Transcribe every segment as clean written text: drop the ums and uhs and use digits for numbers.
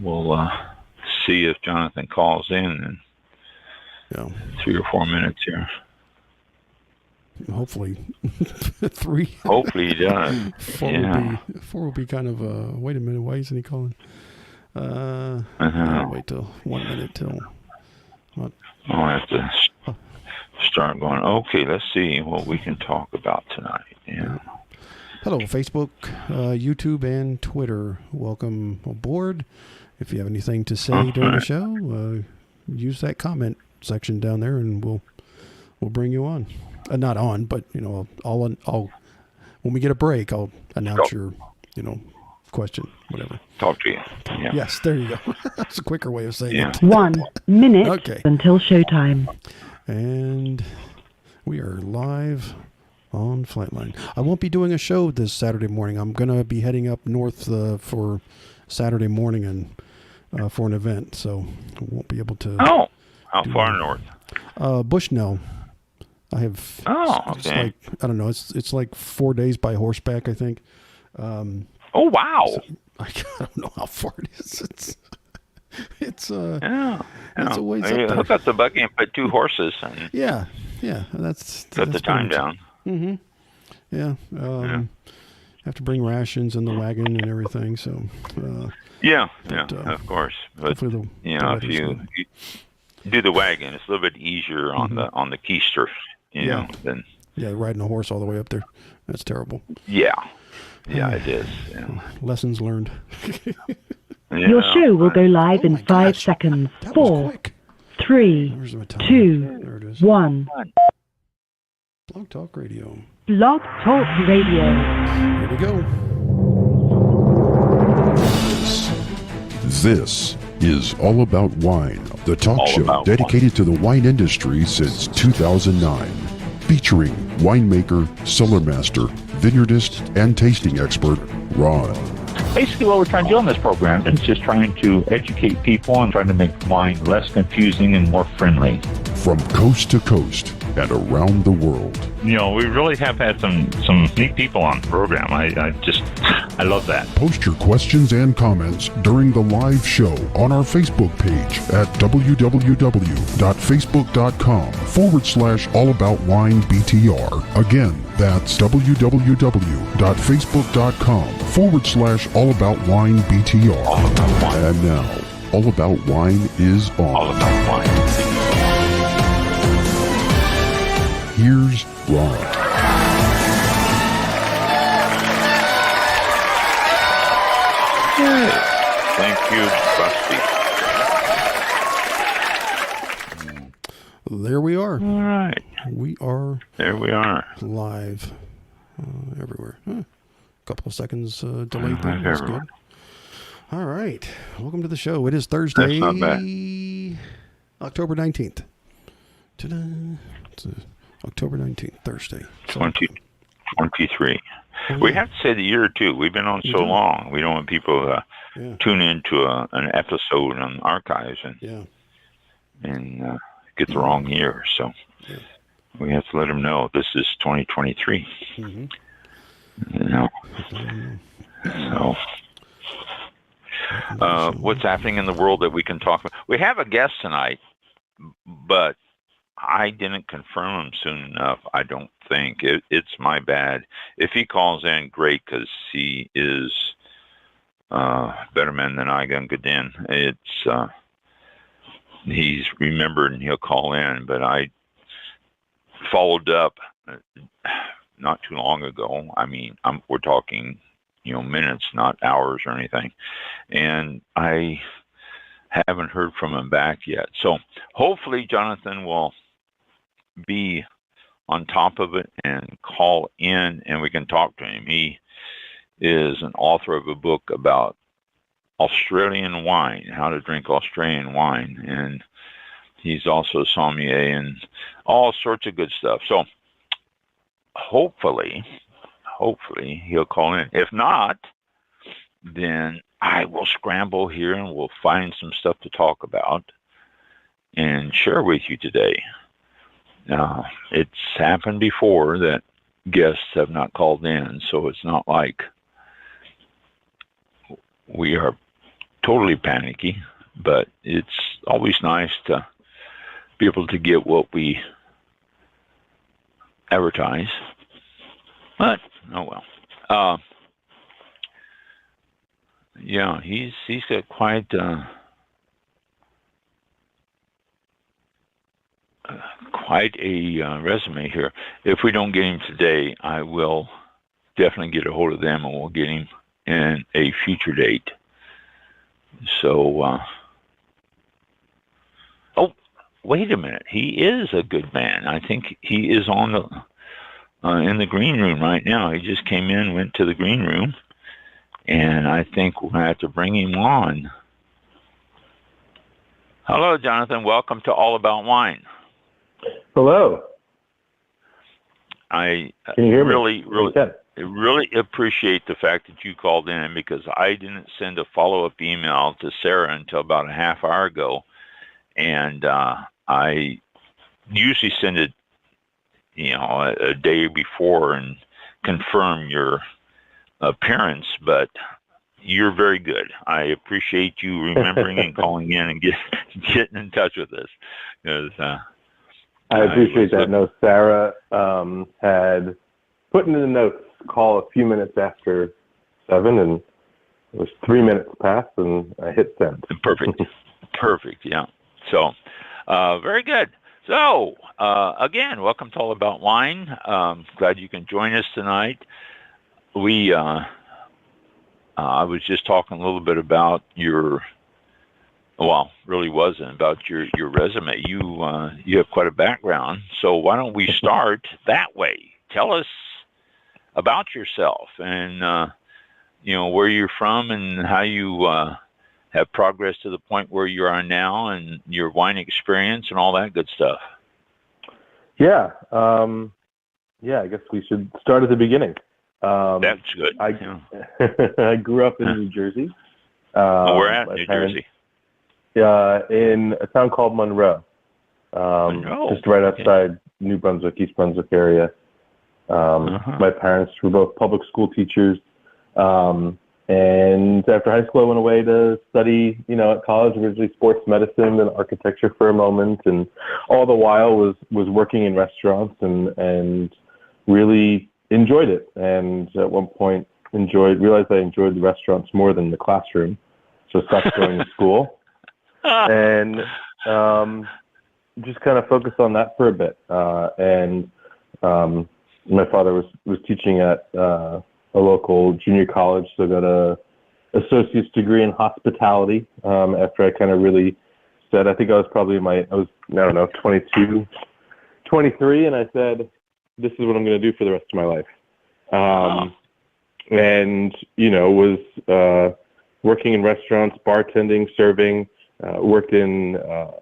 we'll see if Jonathan calls in 3 or 4 minutes here. Hopefully, 3. Hopefully he does. 4 would be kind of wait a minute, why isn't he calling? Wait till 1 minute till. I'll have to start going. Okay, let's see what we can talk about tonight. Yeah. Hello, Facebook, YouTube, and Twitter. Welcome aboard. If you have anything to say during the show, use that comment section down there, and we'll bring you on. Not on, but I'll when we get a break, I'll announce your question, whatever. Talk to you. Yeah. Yes, there you go. That's a quicker way of saying it. 1 minute until showtime. And we are live on Flightline. I won't be doing a show this Saturday morning. I'm going to be heading up north for Saturday morning and for an event, so I won't be able to. Oh, how far north? Bushnell. I have. Oh, okay. It's like, I don't know. It's like 4 days by horseback, I think. Oh wow! So I don't know how far it is. It's a ways up you there. Hook up the buggy and put 2 horses. And that's the time down. Mm-hmm. Yeah. Have to bring rations in the wagon and everything. So. Of course. But if you do the wagon, it's a little bit easier on the keister. Than riding a horse all the way up there. That's terrible. Yeah, it is. Yeah. Lessons learned. Your show will go live in 5 seconds. 4, 3, 2, 1. Blog Talk Radio. Blog Talk Radio. Here we go. This is All About Wine, the talk show dedicated to the wine industry since 2009. Featuring winemaker, cellar master, vineyardist, and tasting expert, Ron. Basically what we're trying to do on this program is just trying to educate people and trying to make wine less confusing and more friendly. From coast to coast and around the world. We really have had some neat people on the program. I love that. Post your questions and comments during the live show on our Facebook page at www.facebook.com/allaboutwinebtr. Again, that's www.facebook.com/allaboutwinebtr. And now, All About Wine is on. All About Wine. Here's Ron. Thank you, Busty. There we are. All right. There we are. Live everywhere. A couple of seconds delayed there. That's good. All right. Welcome to the show. It is Thursday, That's not bad. October 19th. Ta-da. It's October 19th, Thursday. 2023. We have to say the year, too. We've been on so long. We don't want people to tune into an episode on archives and get the wrong year. So we have to let them know this is 2023. So what's happening in the world that we can talk about? We have a guest tonight, but I didn't confirm him soon enough. I don't think it's my bad. If he calls in, great, because he is better man than I can get in. He's remembered and he'll call in, but I followed up not too long ago. I mean, we're talking, minutes, not hours or anything, and I haven't heard from him back yet. So hopefully Jonathan will be on top of it and call in and we can talk to him. He is an author of a book about Australian wine, how to drink Australian wine, and he's also a sommelier and all sorts of good stuff. So hopefully he'll call in. If not, then I will scramble here and we'll find some stuff to talk about and share with you today. Now, it's happened before that guests have not called in, so it's not like we are totally panicky, but it's always nice to be able to get what we advertise. But oh well. Yeah, he's got quite a resume here. If we don't get him today, I will definitely get a hold of them, and we'll get him in a future date. So, oh, wait a minute. He is a good man. I think he is on the in the green room right now. He just came in, went to the green room, and I think we're going to have to bring him on. Hello, Jonathan. Welcome to All About Wine. Hello. I Can you hear really, me? really appreciate the fact that you called in, because I didn't send a follow-up email to Sarah until about a half hour ago, and I usually send it, a day before and confirm your appearance, but you're very good. I appreciate you remembering and calling in and getting in touch with us. Because I appreciate that. No, Sarah had put in the notes, call a few minutes after 7, and it was 3 minutes past, and I hit send. Perfect. Yeah. So, very good. So, again, welcome to All About Wine. Glad you can join us tonight. I was just talking a little bit about really wasn't about your resume. You have quite a background. So why don't we start that way? Tell us about yourself and, where you're from and how you have progressed to the point where you are now, and your wine experience and all that good stuff. Yeah. I guess we should start at the beginning. That's good. I grew up in New Jersey. Where at New Jersey? In a town called Monroe. Just right outside New Brunswick, East Brunswick area. My parents were both public school teachers. And after high school, I went away to study, at college, originally sports medicine and architecture for a moment. And all the while was working in restaurants and really enjoyed it. And at one point realized I enjoyed the restaurants more than the classroom. So stopped going to school and just kind of focused on that for a bit. My father was teaching at a local junior college, so I got a associate's degree in hospitality after I kind of really said, I think I was probably 22, 23, and I said, this is what I'm going to do for the rest of my life. And, was working in restaurants, bartending, serving, worked in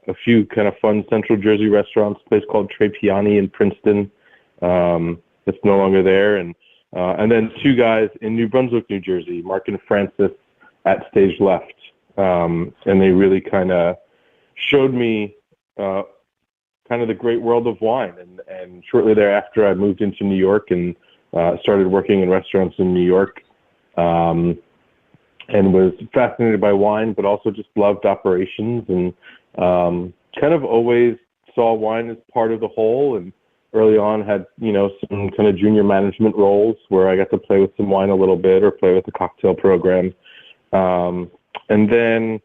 a few kind of fun Central Jersey restaurants, a place called Trepiani in Princeton. It's no longer there. And then 2 guys in New Brunswick, New Jersey, Mark and Francis at Stage Left. And they really kind of showed me kind of the great world of wine. And shortly thereafter, I moved into New York and started working in restaurants in New York, and was fascinated by wine, but also just loved operations and kind of always saw wine as part of the whole. And early on had, some kind of junior management roles where I got to play with some wine a little bit or play with the cocktail program. And then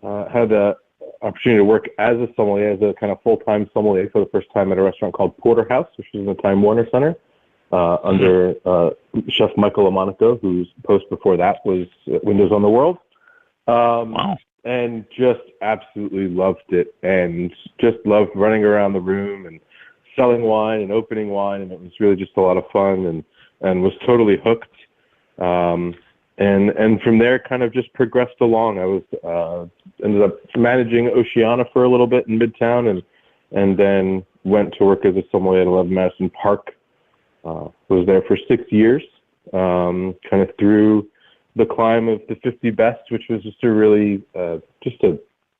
had the opportunity to work as a sommelier, as a kind of full-time sommelier for the first time at a restaurant called Porterhouse, which was in the Time Warner Center, under Chef Michael Lamonaco, whose post before that was Windows on the World. Wow. And just absolutely loved it, and just loved running around the room and selling wine and opening wine, and it was really just a lot of fun, and was totally hooked. And from there kind of just progressed along. I was ended up managing Oceana for a little bit in Midtown, and then went to work as a sommelier at 11 Madison Park. Was there for 6 years, kind of through the climb of the 50 best, which was just a really just an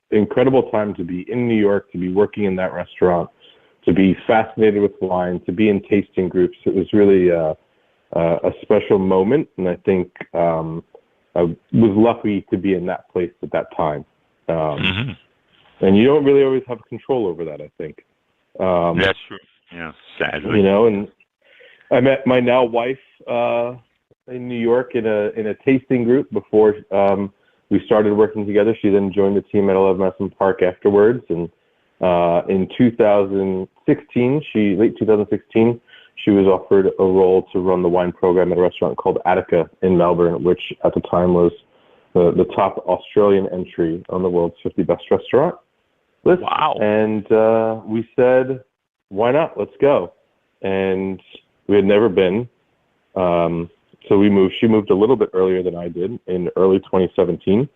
incredible time to be in New York, to be working in that restaurant, to be fascinated with wine, to be in tasting groups. It was really a special moment, and I think was lucky to be in that place at that time. And you don't really always have control over that, I think. That's true. Yeah, sadly. You know, and I met my now wife in New York in a tasting group before we started working together. She then joined the team at 11 Madison Park afterwards, and in 2016, late 2016, she was offered a role to run the wine program at a restaurant called Attica in Melbourne, which at the time was the top Australian entry on the world's 50 best restaurant list. Wow. And we said, why not? Let's go. And we had never been. So we moved. She moved a little bit earlier than I did in early 2017.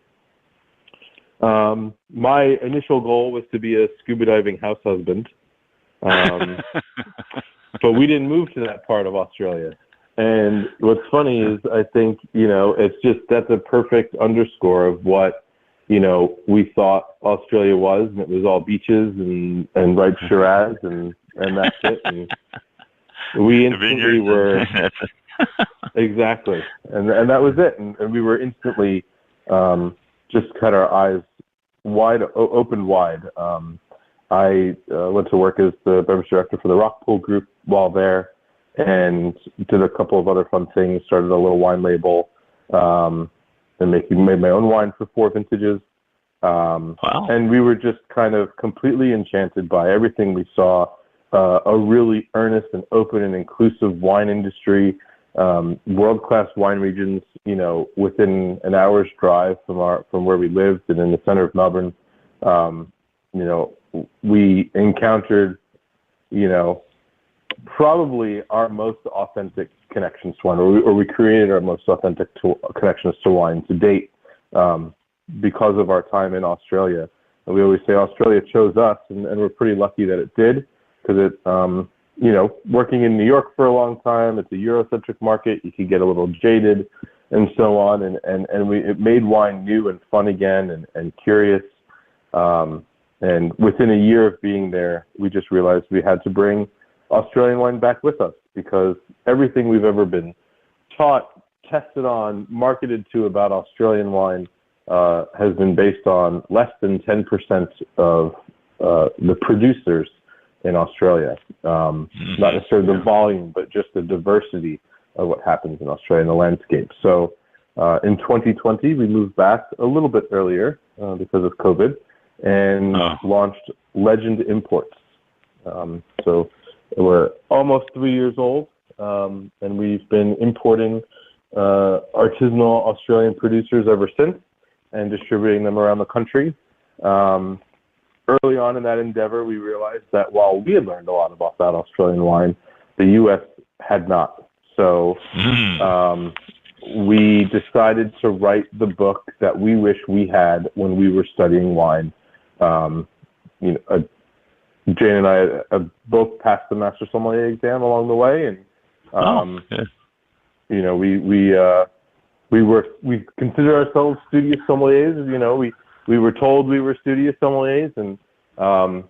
My initial goal was to be a scuba diving house husband. But we didn't move to that part of Australia. And what's funny is I think, you know, that's a perfect underscore of what, you know, we thought Australia was, and it was all beaches and ripe Shiraz and that's it. And we instantly were exactly. And that was it. And we were instantly just had our eyes opened wide. I went to work as the beverage director for the Rockpool Group while there, and did a couple of other fun things. Started a little wine label, and made my own wine for 4 vintages. Wow. And we were just kind of completely enchanted by everything we saw. A really earnest and open and inclusive wine industry, world-class wine regions, you know, within an hour's drive from where we lived and in the center of Melbourne. You know, we encountered, you know, probably our most authentic connections to wine, or we created our most authentic connections to wine to date, because of our time in Australia. And we always say Australia chose us, and we're pretty lucky that it did, because it, you know, working in New York for a long time, it's a Eurocentric market, you can get a little jaded and so on, and it made wine new and fun again and curious. And within a year of being there, we just realized we had to bring Australian wine back with us, because everything we've ever been taught, tested on, marketed to about Australian wine has been based on less than 10% of the producers in Australia. Not necessarily the volume, but just the diversity of what happens in Australia in the landscape. So in 2020, we moved back a little bit earlier because of COVID, and launched Legend Imports. So we're almost 3 years old, and we've been importing artisanal Australian producers ever since, and distributing them around the country. Early on in that endeavor, we realized that while we had learned a lot about Australian wine, the U.S. had not. So we decided to write the book that we wish we had when we were studying wine. You know, Jane and I both passed the Master Sommelier exam along the way, and you know, we consider ourselves studious sommeliers. You know, we were told we were studious sommeliers, and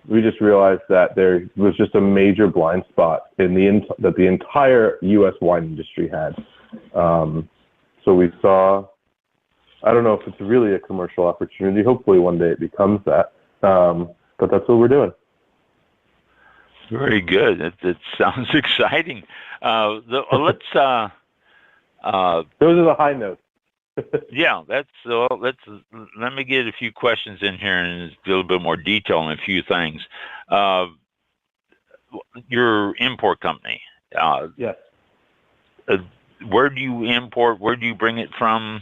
we just realized that there was just a major blind spot in that the entire U.S. wine industry had. So we saw, I don't know if it's really a commercial opportunity. Hopefully one day it becomes that. But that's what we're doing. Very good. It sounds exciting. Let's. Those are the high notes. Yeah, let me get a few questions in here and a little bit more detail on a few things. Your import company. Yes. Where do you import? Where do you bring it from?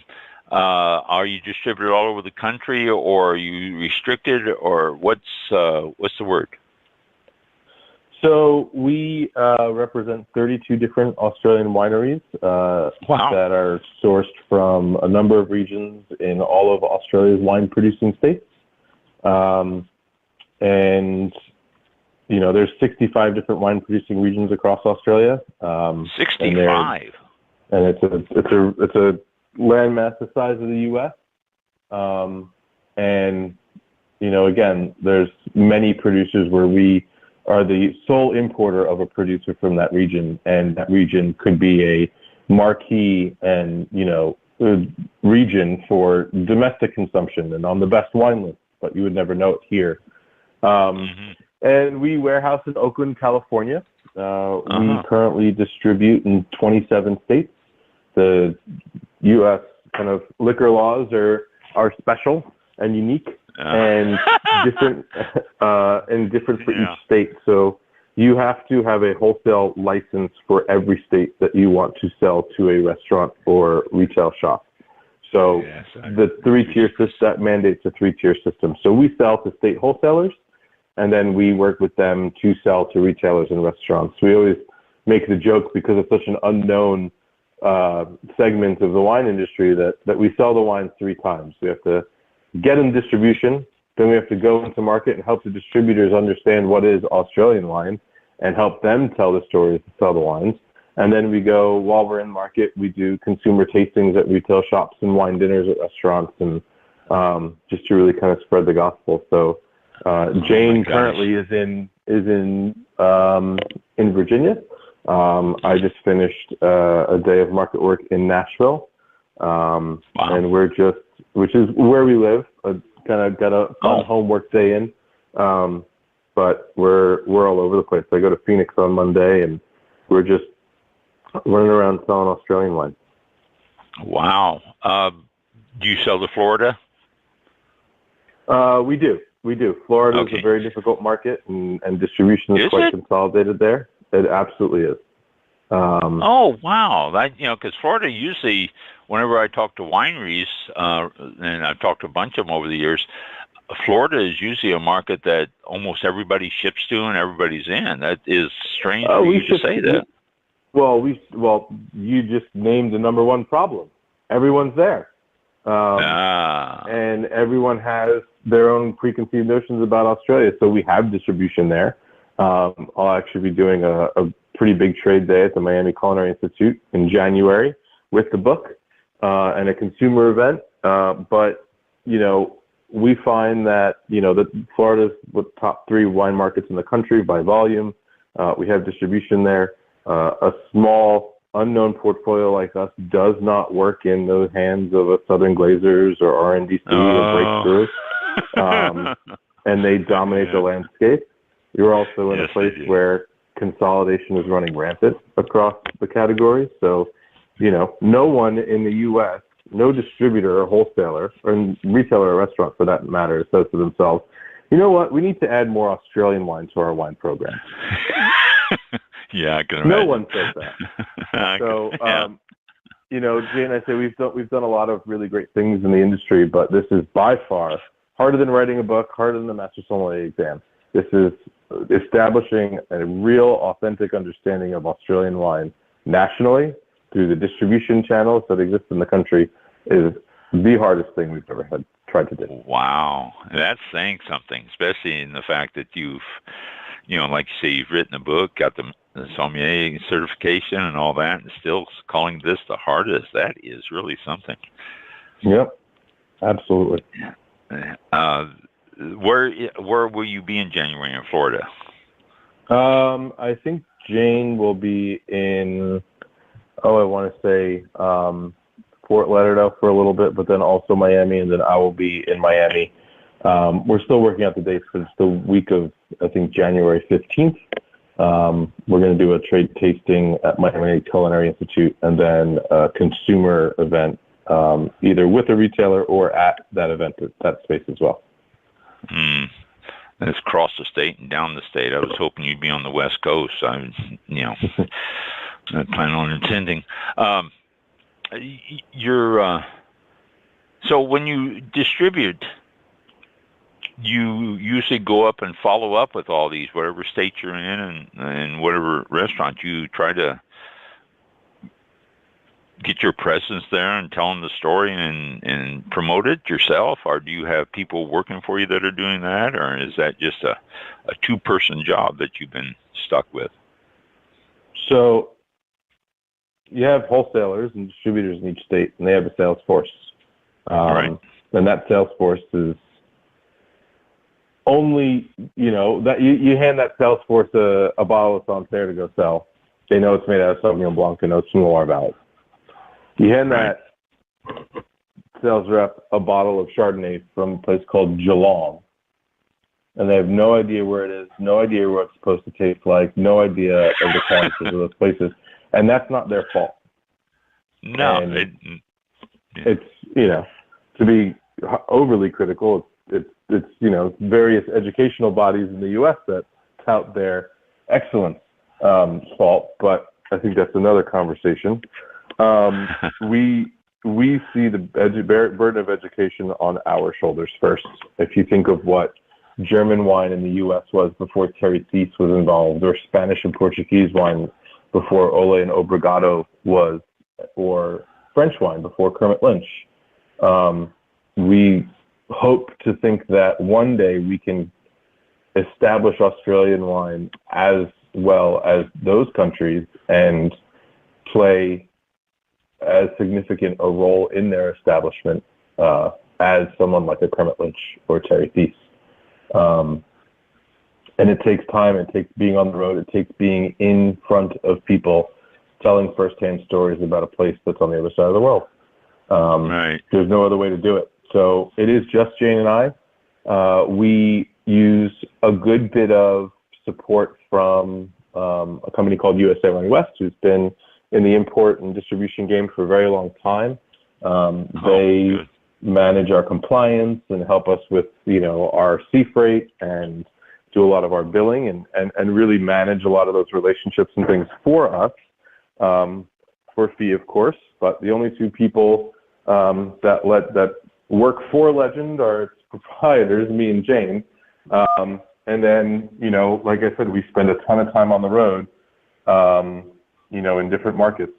Are you distributed all over the country, or are you restricted, or what's the word? So we represent 32 different Australian wineries that are sourced from a number of regions in all of Australia's wine-producing states. And, you know, there's 65 different wine-producing regions across Australia. 65? And it's a landmass the size of the U.S. And, you know, again, there's many producers where we are the sole importer of a producer from that region, and that region could be a marquee and, you know, region for domestic consumption and on the best wine list, but you would never know it here. And we warehouse in Oakland, California. We currently distribute in 27 states. The U.S. kind of liquor laws are special and unique and different for each state. So you have to have a wholesale license for every state that you want to sell to a restaurant or retail shop. So the three-tier system, that mandates a three-tier system. So we sell to state wholesalers, and then we work with them to sell to retailers and restaurants. We always make the joke, because it's such an unknown segment of the wine industry, that we sell the wines 3 times. We have to get in distribution, then we have to go into market and help the distributors understand what is Australian wine and help them tell the stories to sell the wines. And then we go, while we're in market, we do consumer tastings at retail shops and wine dinners at restaurants, and just to really kind of spread the gospel. So Jane currently is in Virginia. I just finished a day of market work in Nashville, and which is where we live. Kind of got a homework day in, but we're all over the place. I go to Phoenix on Monday, and we're just running around selling Australian wine. Wow. Do you sell to Florida? We do. Florida is a very difficult market, and distribution is quite consolidated there. It absolutely is. Oh, wow. Because Florida usually, whenever I talk to wineries, and I've talked to a bunch of them over the years, Florida is usually a market that almost everybody ships to and everybody's in. That is strange for you to say that. Well, you just named the number one problem. Everyone's there. And everyone has their own preconceived notions about Australia. So we have distribution there. I'll actually be doing a pretty big trade day at the Miami Culinary Institute in January with the book and a consumer event. But, we find that, that Florida's the top 3 wine markets in the country by volume. We have distribution there. A small, unknown portfolio like us does not work in the hands of a Southern Glazers or RNDC or Breakthrough. And they dominate the landscape. You're also in a place where consolidation is running rampant across the categories. So, no one in the U.S., no distributor or wholesaler or retailer or restaurant for that matter, says to themselves, you know what, we need to add more Australian wine to our wine program. Yeah, I can imagine. No one says that. So, Jay and I say we've done a lot of really great things in the industry, but this is by far harder than writing a book, harder than the Master Sommelier exam. This is establishing a real, authentic understanding of Australian wine nationally through the distribution channels that exist in the country is the hardest thing we've ever tried to do. Wow. That's saying something, especially in the fact that you've, like you say, you've written a book, got the sommelier certification and all that, and still calling this the hardest. That is really something. Yep, absolutely. Where will you be in January in Florida? I think Jane will be in, I want to say Fort Lauderdale for a little bit, but then also Miami, and then I will be in Miami. We're still working out the dates, but it's the week of, I think, January 15th. We're going to do a trade tasting at Miami Culinary Institute, and then a consumer event, either with a retailer or at that event, that space as well. It's across the state and down the state. I was hoping you'd be on the West Coast. I plan on attending. So when you distribute, you usually go up and follow up with all these, whatever state you're in and whatever restaurant. You try to get your presence there and tell them the story and promote it yourself, or do you have people working for you that are doing that, or is that just a 2-person job that you've been stuck with? So you have wholesalers and distributors in each state, and they have a sales force. Right. And that sales force is only, that you hand that sales force a bottle of Sancerre to go sell. They know it's made out of Sauvignon Blanc and no Similar Valley. You hand that sales rep a bottle of Chardonnay from a place called Geelong, and they have no idea where it is, no idea what it's supposed to taste like, no idea of the qualities of those places, and that's not their fault. No, it's to be overly critical. It's various educational bodies in the U.S. that tout their excellence fault, but I think that's another conversation. We see the burden of education on our shoulders first. If you think of what German wine in the U.S. was before Terry Thies was involved, or Spanish and Portuguese wine before Ole and Obrigado was, or French wine before Kermit Lynch. We hope to think that one day we can establish Australian wine as well as those countries and play as significant a role in their establishment as someone like a Kermit Lynch or Terry Thies. And it takes time, it takes being on the road, it takes being in front of people, telling firsthand stories about a place that's on the other side of the world. Right. There's no other way to do it. So it is just Jane and I. We use a good bit of support from a company called USA Wine West, who's been in the import and distribution game for a very long time. They manage our compliance and help us with, our sea freight and do a lot of our billing and really manage a lot of those relationships and things for us, for a fee, of course. But the only two people that work for Legend are its proprietors, me and Jane. And then, like I said, we spend a ton of time on the road, in different markets.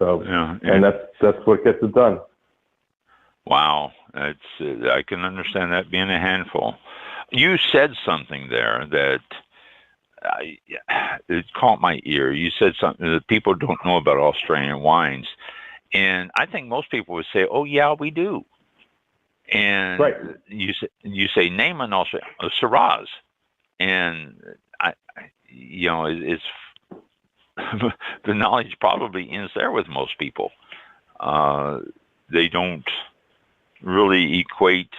So, and that's what gets it done. Wow. I can understand that being a handful. You said something there that it caught my ear. You said something that people don't know about Australian wines. And I think most people would say, oh, yeah, we do. And right. You say name an Australian, Shiraz. And, it's the knowledge probably ends there with most people. They don't really equate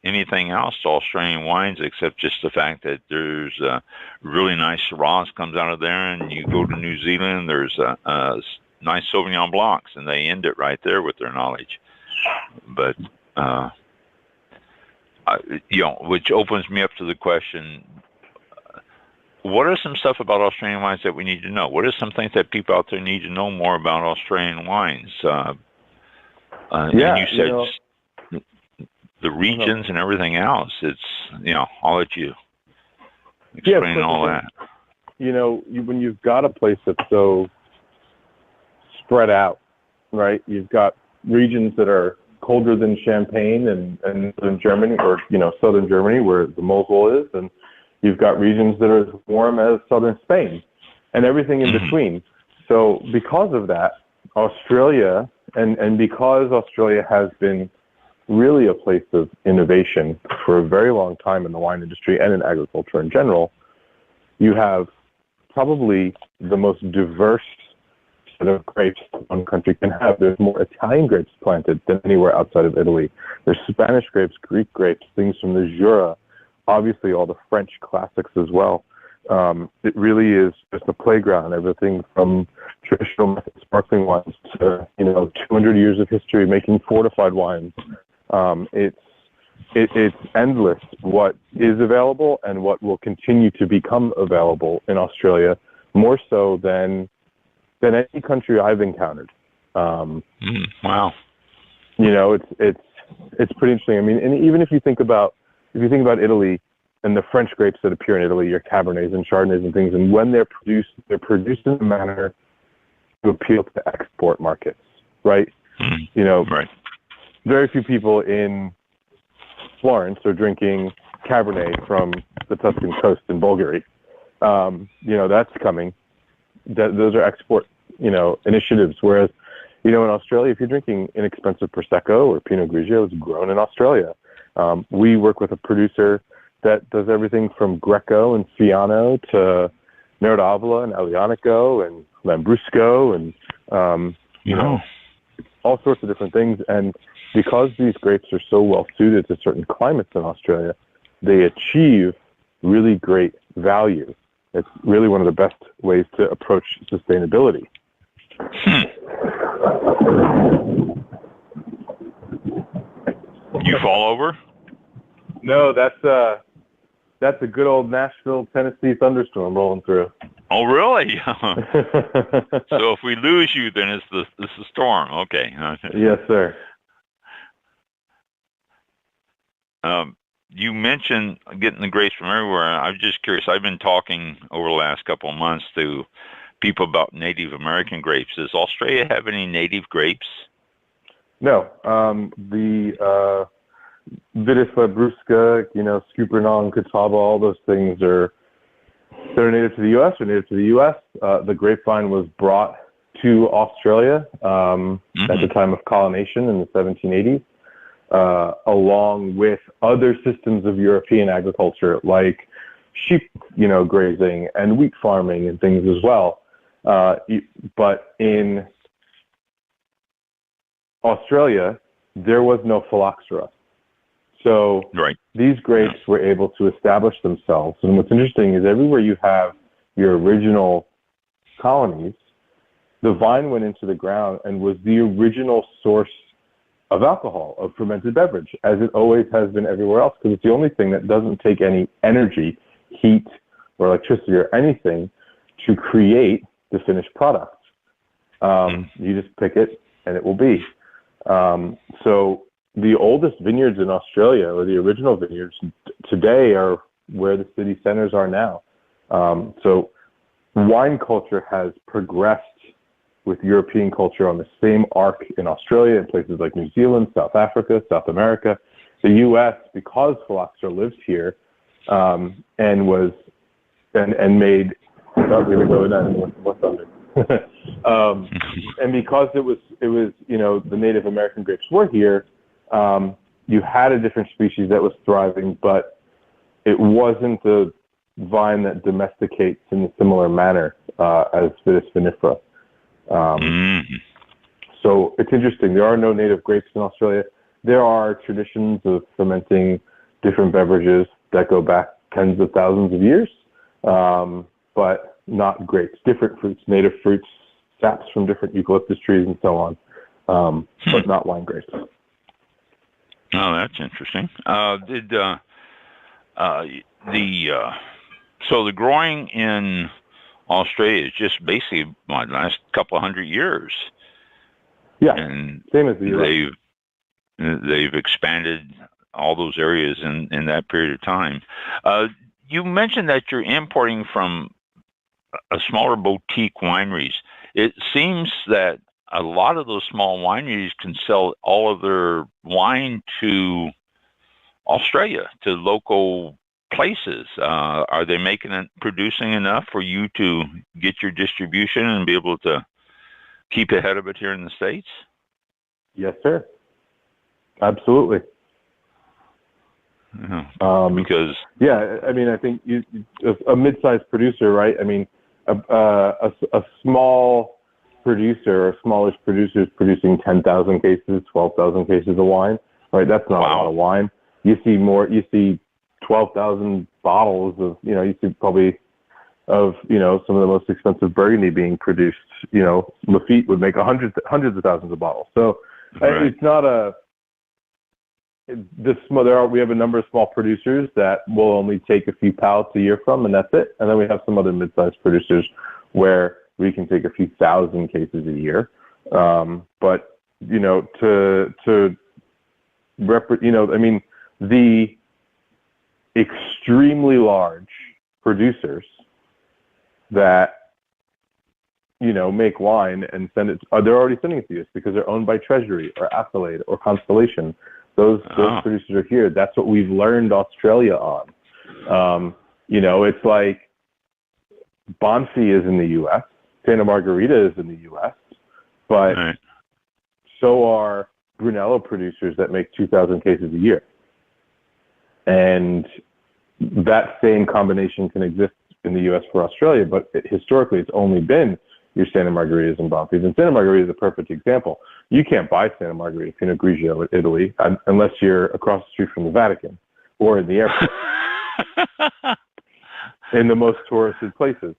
anything else to Australian wines except just the fact that there's a really nice Shiraz comes out of there, and you go to New Zealand, there's a nice Sauvignon Blancs, and they end it right there with their knowledge. But, which opens me up to the question, what are some stuff about Australian wines that we need to know? What are some things that people out there need to know more about Australian wines? And you said the regions and everything else. It's, I'll let you explain all that. When you've got a place that's so spread out, right? You've got regions that are colder than Champagne and northern Germany, or, southern Germany where the Mosel is, and you've got regions that are as warm as southern Spain and everything in between. So because of that, Australia, and because Australia has been really a place of innovation for a very long time in the wine industry and in agriculture in general, you have probably the most diverse set of grapes one country can have. There's more Italian grapes planted than anywhere outside of Italy. There's Spanish grapes, Greek grapes, things from the Jura, obviously all the French classics as well. It really is just a playground, everything from traditional method sparkling wines to, 200 years of history making fortified wines. It's endless what is available and what will continue to become available in Australia, more so than any country I've encountered. Wow. It's pretty interesting. I mean, and even if you think about Italy and the French grapes that appear in Italy, your Cabernets and Chardonnays and things, and when they're produced in a manner to appeal to export markets, right? Right. Very few people in Florence are drinking Cabernet from the Tuscan coast in Bulgaria. That's coming. Those are export, initiatives. Whereas, in Australia, if you're drinking inexpensive Prosecco or Pinot Grigio, it's grown in Australia. We work with a producer that does everything from Greco and Fiano to Nerd Avola and Aglianico and Lambrusco and, all sorts of different things. And because these grapes are so well suited to certain climates in Australia, they achieve really great value. It's really one of the best ways to approach sustainability. You fall over? No, that's a good old Nashville, Tennessee thunderstorm rolling through. Oh, really? So if we lose you, then it's the storm. Okay. Yes, sir. You mentioned getting the grapes from everywhere. I'm just curious. I've been talking over the last couple of months to people about Native American grapes. Does Australia have any native grapes? No. The Vitis labrusca, Scuppernong, Catawba, all those things they're native to the U.S. or native to the U.S. The grapevine was brought to Australia at the time of colonization in the 1780s, along with other systems of European agriculture like sheep, grazing and wheat farming and things as well. But in Australia, there was no phylloxera. So these grapes were able to establish themselves. And what's interesting is everywhere you have your original colonies, the vine went into the ground and was the original source of alcohol, of fermented beverage, as it always has been everywhere else, because it's the only thing that doesn't take any energy, heat, or electricity or anything to create the finished product. You just pick it and it will be. So the oldest vineyards in Australia, or the original vineyards today, are where the city centers are now. So wine culture has progressed with European culture on the same arc in Australia and places like New Zealand, South Africa, South America. The U.S., because phylloxera lives here, and made, not going to go into what's under. And because it was the Native American grapes were here, you had a different species that was thriving, but it wasn't the vine that domesticates in a similar manner as Vitis vinifera. So it's interesting. There are no native grapes in Australia. There are traditions of fermenting different beverages that go back tens of thousands of years, but not grapes. Different fruits, native fruits, saps from different eucalyptus trees and so on, but not wine grapes. Oh, that's interesting. So the growing in Australia is just basically the last couple of 100 years. Yeah, and same as the US. They've expanded all those areas in that period of time. You mentioned that you're importing from a smaller boutique wineries. It seems that a lot of those small wineries can sell all of their wine to Australia, to local places. Are they producing enough for you to get your distribution and be able to keep ahead of it here in the States? Yes, sir. Absolutely. Because I think a mid-sized producer, right? I mean, a small producer or smallish producer is producing 10,000 cases, 12,000 cases of wine, right? That's not a lot of wine. You see 12,000 bottles of, you see probably of, some of the most expensive Burgundy being produced. Lafite would make hundreds of thousands of bottles. So it's not we have a number of small producers that will only take a few pallets a year from, and that's it. And then we have some other mid-sized producers where we can take a few thousand cases a year. But the extremely large producers that make wine and send it, they're already sending it to us because they're owned by Treasury or Accolade or Constellation. Those producers are here. That's what we've learned Australia on. It's like Bonfi is in the U.S., Santa Margarita is in the U.S., but so are Brunello producers that make 2,000 cases a year. And that same combination can exist in the U.S. for Australia, but historically it's only been your Santa Margaritas and Bonfis. And Santa Margharita is a perfect example. You can't buy Santa Margharita Pinot Grigio in Italy unless you're across the street from the Vatican or in the airport, in the most touristed places.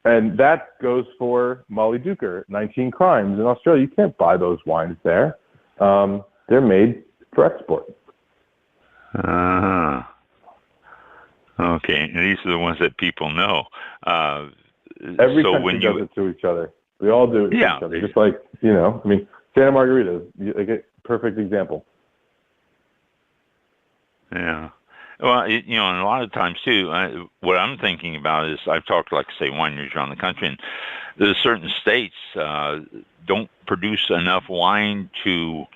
And that goes for Molly Duker, 19 Crimes in Australia. You can't buy those wines there. They're made for export. Okay, and these are the ones that people know. Every country does it to each other. We all do it to each other. Just like, I mean, Santa Margarita is a perfect example. Yeah. Well, and a lot of times too, what I'm thinking about is I've talked, like, say, wineries around the country, and there's certain states don't produce enough wine to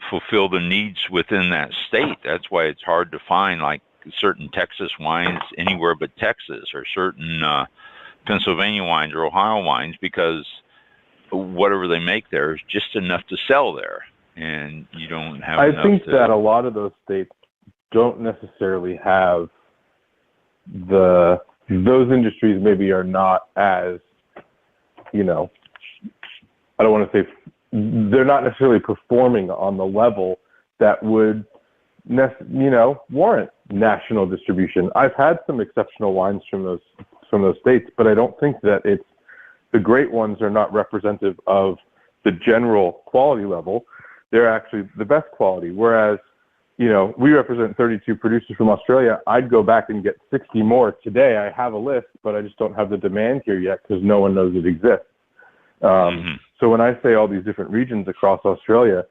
fulfill the needs within that state. That's why it's hard to find, like, certain Texas wines anywhere but Texas, or certain Pennsylvania wines or Ohio wines, because whatever they make there is just enough to sell there, and you don't have enough. I think that a lot of those states don't necessarily have those industries maybe are not as, I don't want to say, they're not necessarily performing on the level that would, warrant national distribution. I've had some exceptional wines from those states, but I don't think that the great ones are not representative of the general quality level. They're actually the best quality. Whereas, we represent 32 producers from Australia. I'd go back and get 60 more today. I have a list, but I just don't have the demand here yet because no one knows it exists. So when I say all these different regions across Australia,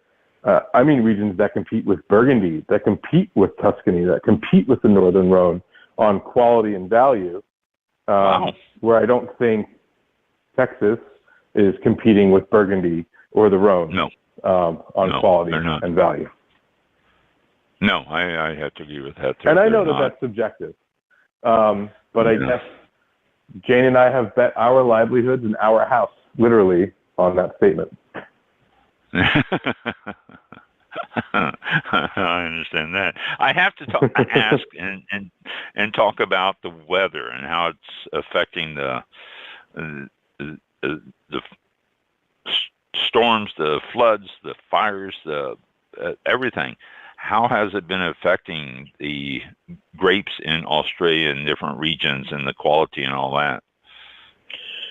I mean regions that compete with Burgundy, that compete with Tuscany, that compete with the Northern Rhone on quality and value, where I don't think Texas is competing with Burgundy or the Rhone on quality and value. No, I have to agree with that. And I know that's subjective, but I guess Jane and I have bet our livelihoods and our house, literally, on that statement. I understand that. I have to ask and talk about the weather and how it's affecting the storms, the floods, the fires, the everything. How has it been affecting the grapes in Australia and different regions and the quality and all that?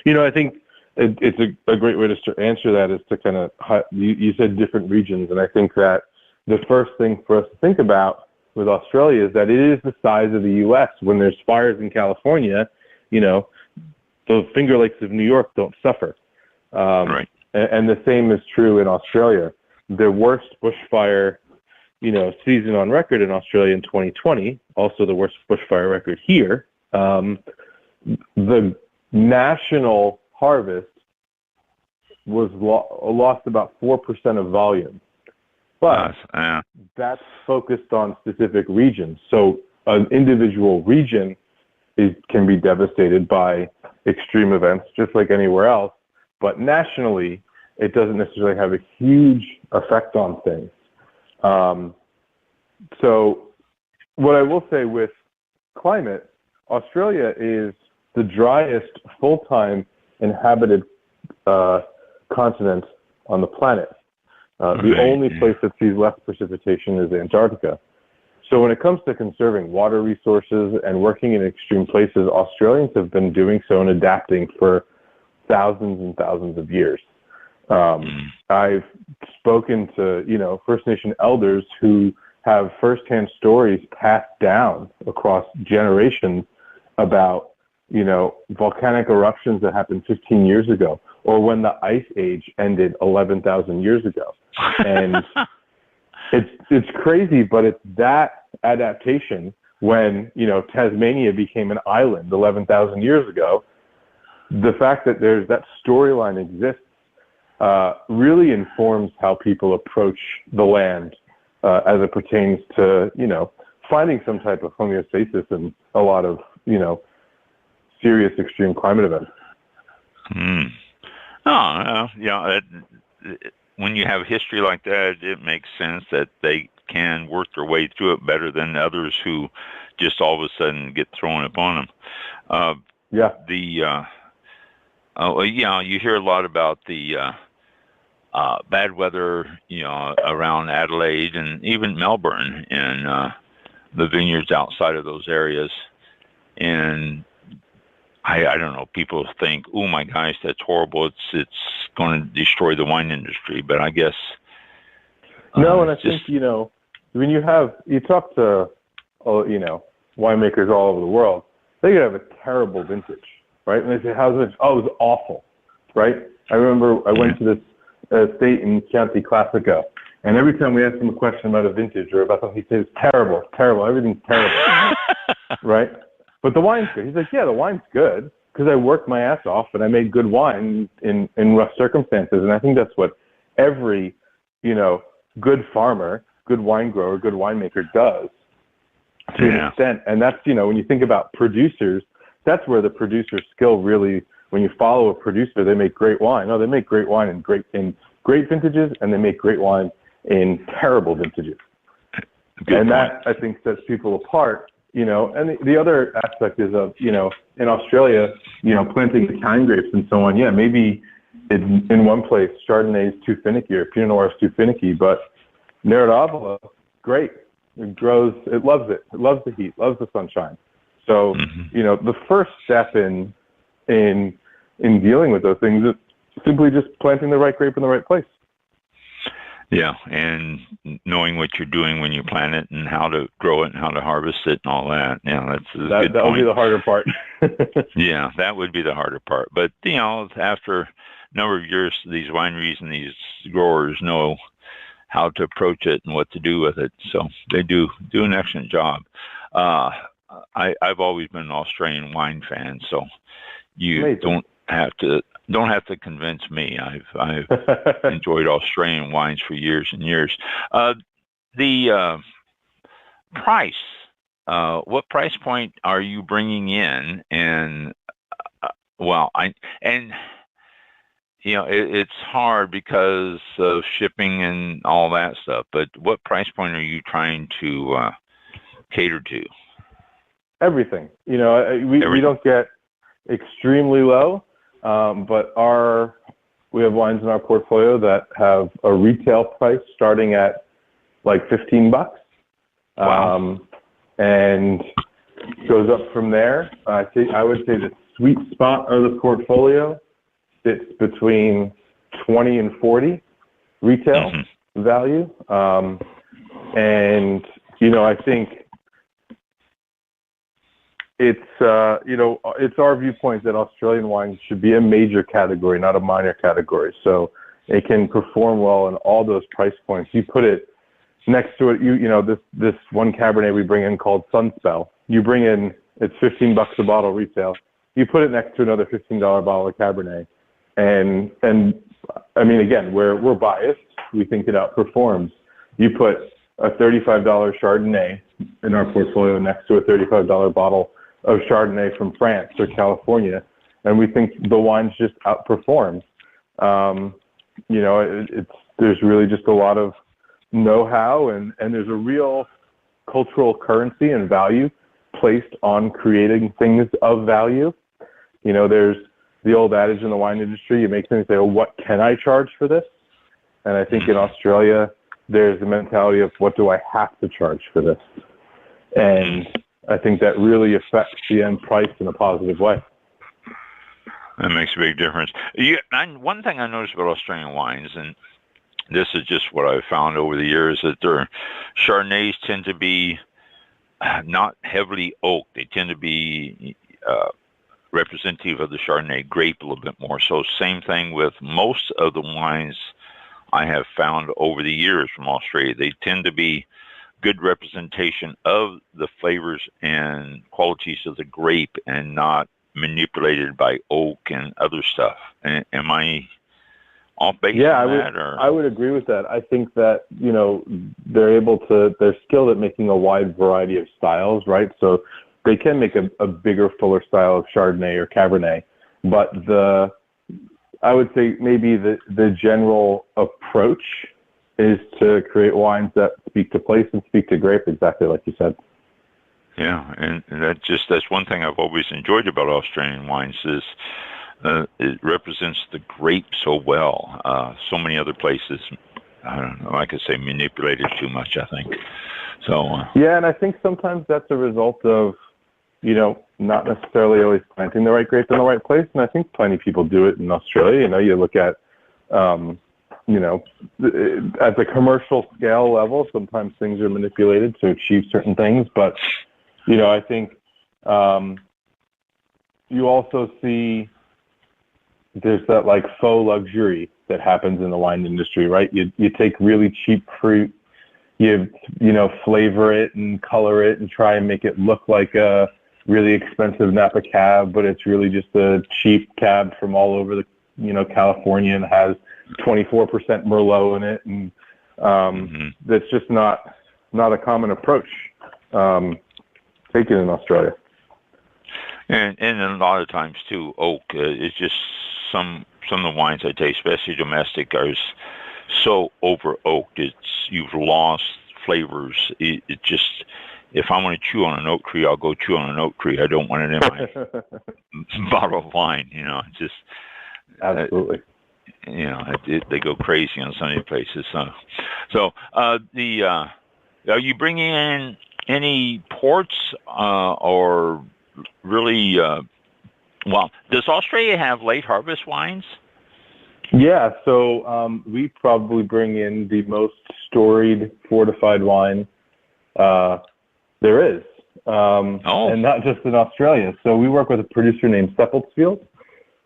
I think it's a great way to answer that is to kind of, you said different regions, and I think that the first thing for us to think about with Australia is that it is the size of the U.S. When there's fires in California, the Finger Lakes of New York don't suffer. Right. And the same is true in Australia. The worst bushfire season on record in Australia in 2020, also the worst bushfire record here. The national harvest was lost about 4% of volume, but that's focused on specific regions. So an individual region can be devastated by extreme events, just like anywhere else. But nationally, it doesn't necessarily have a huge effect on things. So what I will say with climate, Australia is the driest full-time inhabited continent on the planet. The only place that sees less precipitation is Antarctica. So when it comes to conserving water resources and working in extreme places, Australians have been doing so and adapting for thousands and thousands of years. I've spoken to, First Nation elders who have firsthand stories passed down across generations about, volcanic eruptions that happened 15 years ago, or when the Ice Age ended 11,000 years ago. And it's crazy, but it's that adaptation when, Tasmania became an island 11,000 years ago. The fact that there's that storyline exists really informs how people approach the land as it pertains to, finding some type of homeostasis in a lot of, serious extreme climate events. When you have history like that, it makes sense that they can work their way through it better than others who just all of a sudden get thrown upon them. Well, yeah, you hear a lot about the bad weather, around Adelaide and even Melbourne and the vineyards outside of those areas. And I don't know, people think, oh my gosh, that's horrible. It's going to destroy the wine industry. But I guess no, and I think when you talk to winemakers all over the world, they could have a terrible vintage, right? And they say, how's it? Oh, it was awful, right? I remember I went to this estate in Chianti Classico, and every time we asked him a question about a vintage or about something, he'd say, it's terrible, terrible, everything's terrible, right? But the wine's good. He's like, yeah, the wine's good because I worked my ass off and I made good wine in rough circumstances. And I think that's what every, good farmer, good wine grower, good winemaker does to an extent. And that's, when you think about producers, that's where the producer's skill really, when you follow a producer, they make great wine. No, they make great wine in great vintages, and they make great wine in terrible vintages. And that, I think, sets people apart. And the other aspect is of, in Australia, planting Italian grapes and so on. Yeah, maybe in one place, Chardonnay is too finicky or Pinot Noir is too finicky, but Neradavola, great. It grows, it loves it. It loves the heat, loves the sunshine. So, the first step in dealing with those things is simply just planting the right grape in the right place. Yeah, and knowing what you're doing when you plant it and how to grow it and how to harvest it and all that. Yeah, that's a good point. That would be the harder part. Yeah, that would be the harder part. But, after a number of years, these wineries and these growers know how to approach it and what to do with it. So they do an excellent job. I've always been an Australian wine fan, so you Amazing. don't have to convince me. I've enjoyed Australian wines for years and years. The price. What price point are you bringing in? And it's hard because of shipping and all that stuff. But what price point are you trying to cater to? Everything. We don't get extremely low. But we have wines in our portfolio that have a retail price starting at like $15. Wow. And goes up from there. I would say the sweet spot of the portfolio sits between 20 and 40 retail value. And I think it's our viewpoint that Australian wine should be a major category, not a minor category. So it can perform well in all those price points. You put it next to it, this one Cabernet we bring in called Sunspell. You bring in, it's $15 a bottle retail. You put it next to another $15 bottle of Cabernet. And I mean, again, we're biased. We think it outperforms. You put a $35 Chardonnay in our portfolio next to a $35 bottle of Chardonnay from France or California, and we think the wines just outperform. There's really just a lot of know-how, and there's a real cultural currency and value placed on creating things of value. There's the old adage in the wine industry, you make things say, oh, what can I charge for this? And I think in Australia, there's the mentality of what do I have to charge for this? And I think that really affects the end price in a positive way. That makes a big difference. One thing I noticed about Australian wines, and this is just what I've found over the years, that their Chardonnays tend to be not heavily oaked. They tend to be representative of the Chardonnay grape a little bit more. So same thing with most of the wines I have found over the years from Australia. They tend to be good representation of the flavors and qualities of the grape and not manipulated by oak and other stuff. Am I off base on that? I would agree with that. I think that, they're skilled at making a wide variety of styles, right? So they can make a bigger, fuller style of Chardonnay or Cabernet, but I would say maybe the general approach is to create wines that speak to place and speak to grape, exactly like you said. Yeah, and that's one thing I've always enjoyed about Australian wines is it represents the grape so well. So many other places, I don't know, like I say, manipulated too much, I think. So yeah, and I think sometimes that's a result of, not necessarily always planting the right grape in the right place. And I think plenty of people do it in Australia. You look at, at the commercial scale level, sometimes things are manipulated to achieve certain things. But, I think you also see there's that like faux luxury that happens in the wine industry, right? You take really cheap fruit, you flavor it and color it and try and make it look like a really expensive Napa cab, but it's really just a cheap cab from all over the California and has 24% Merlot in it, and that's just not a common approach taken in Australia. And a lot of times too, oak is just some of the wines I taste, especially domestic, are so over oaked. You've lost flavors. It just, if I want to chew on an oak tree, I'll go chew on an oak tree. I don't want it in my bottle of wine. It's just absolutely. They go crazy on some of the places. So are you bringing in any ports or really? Well, does Australia have late harvest wines? Yeah, so we probably bring in the most storied fortified wine there is, and not just in Australia. So we work with a producer named Seppeltsfield,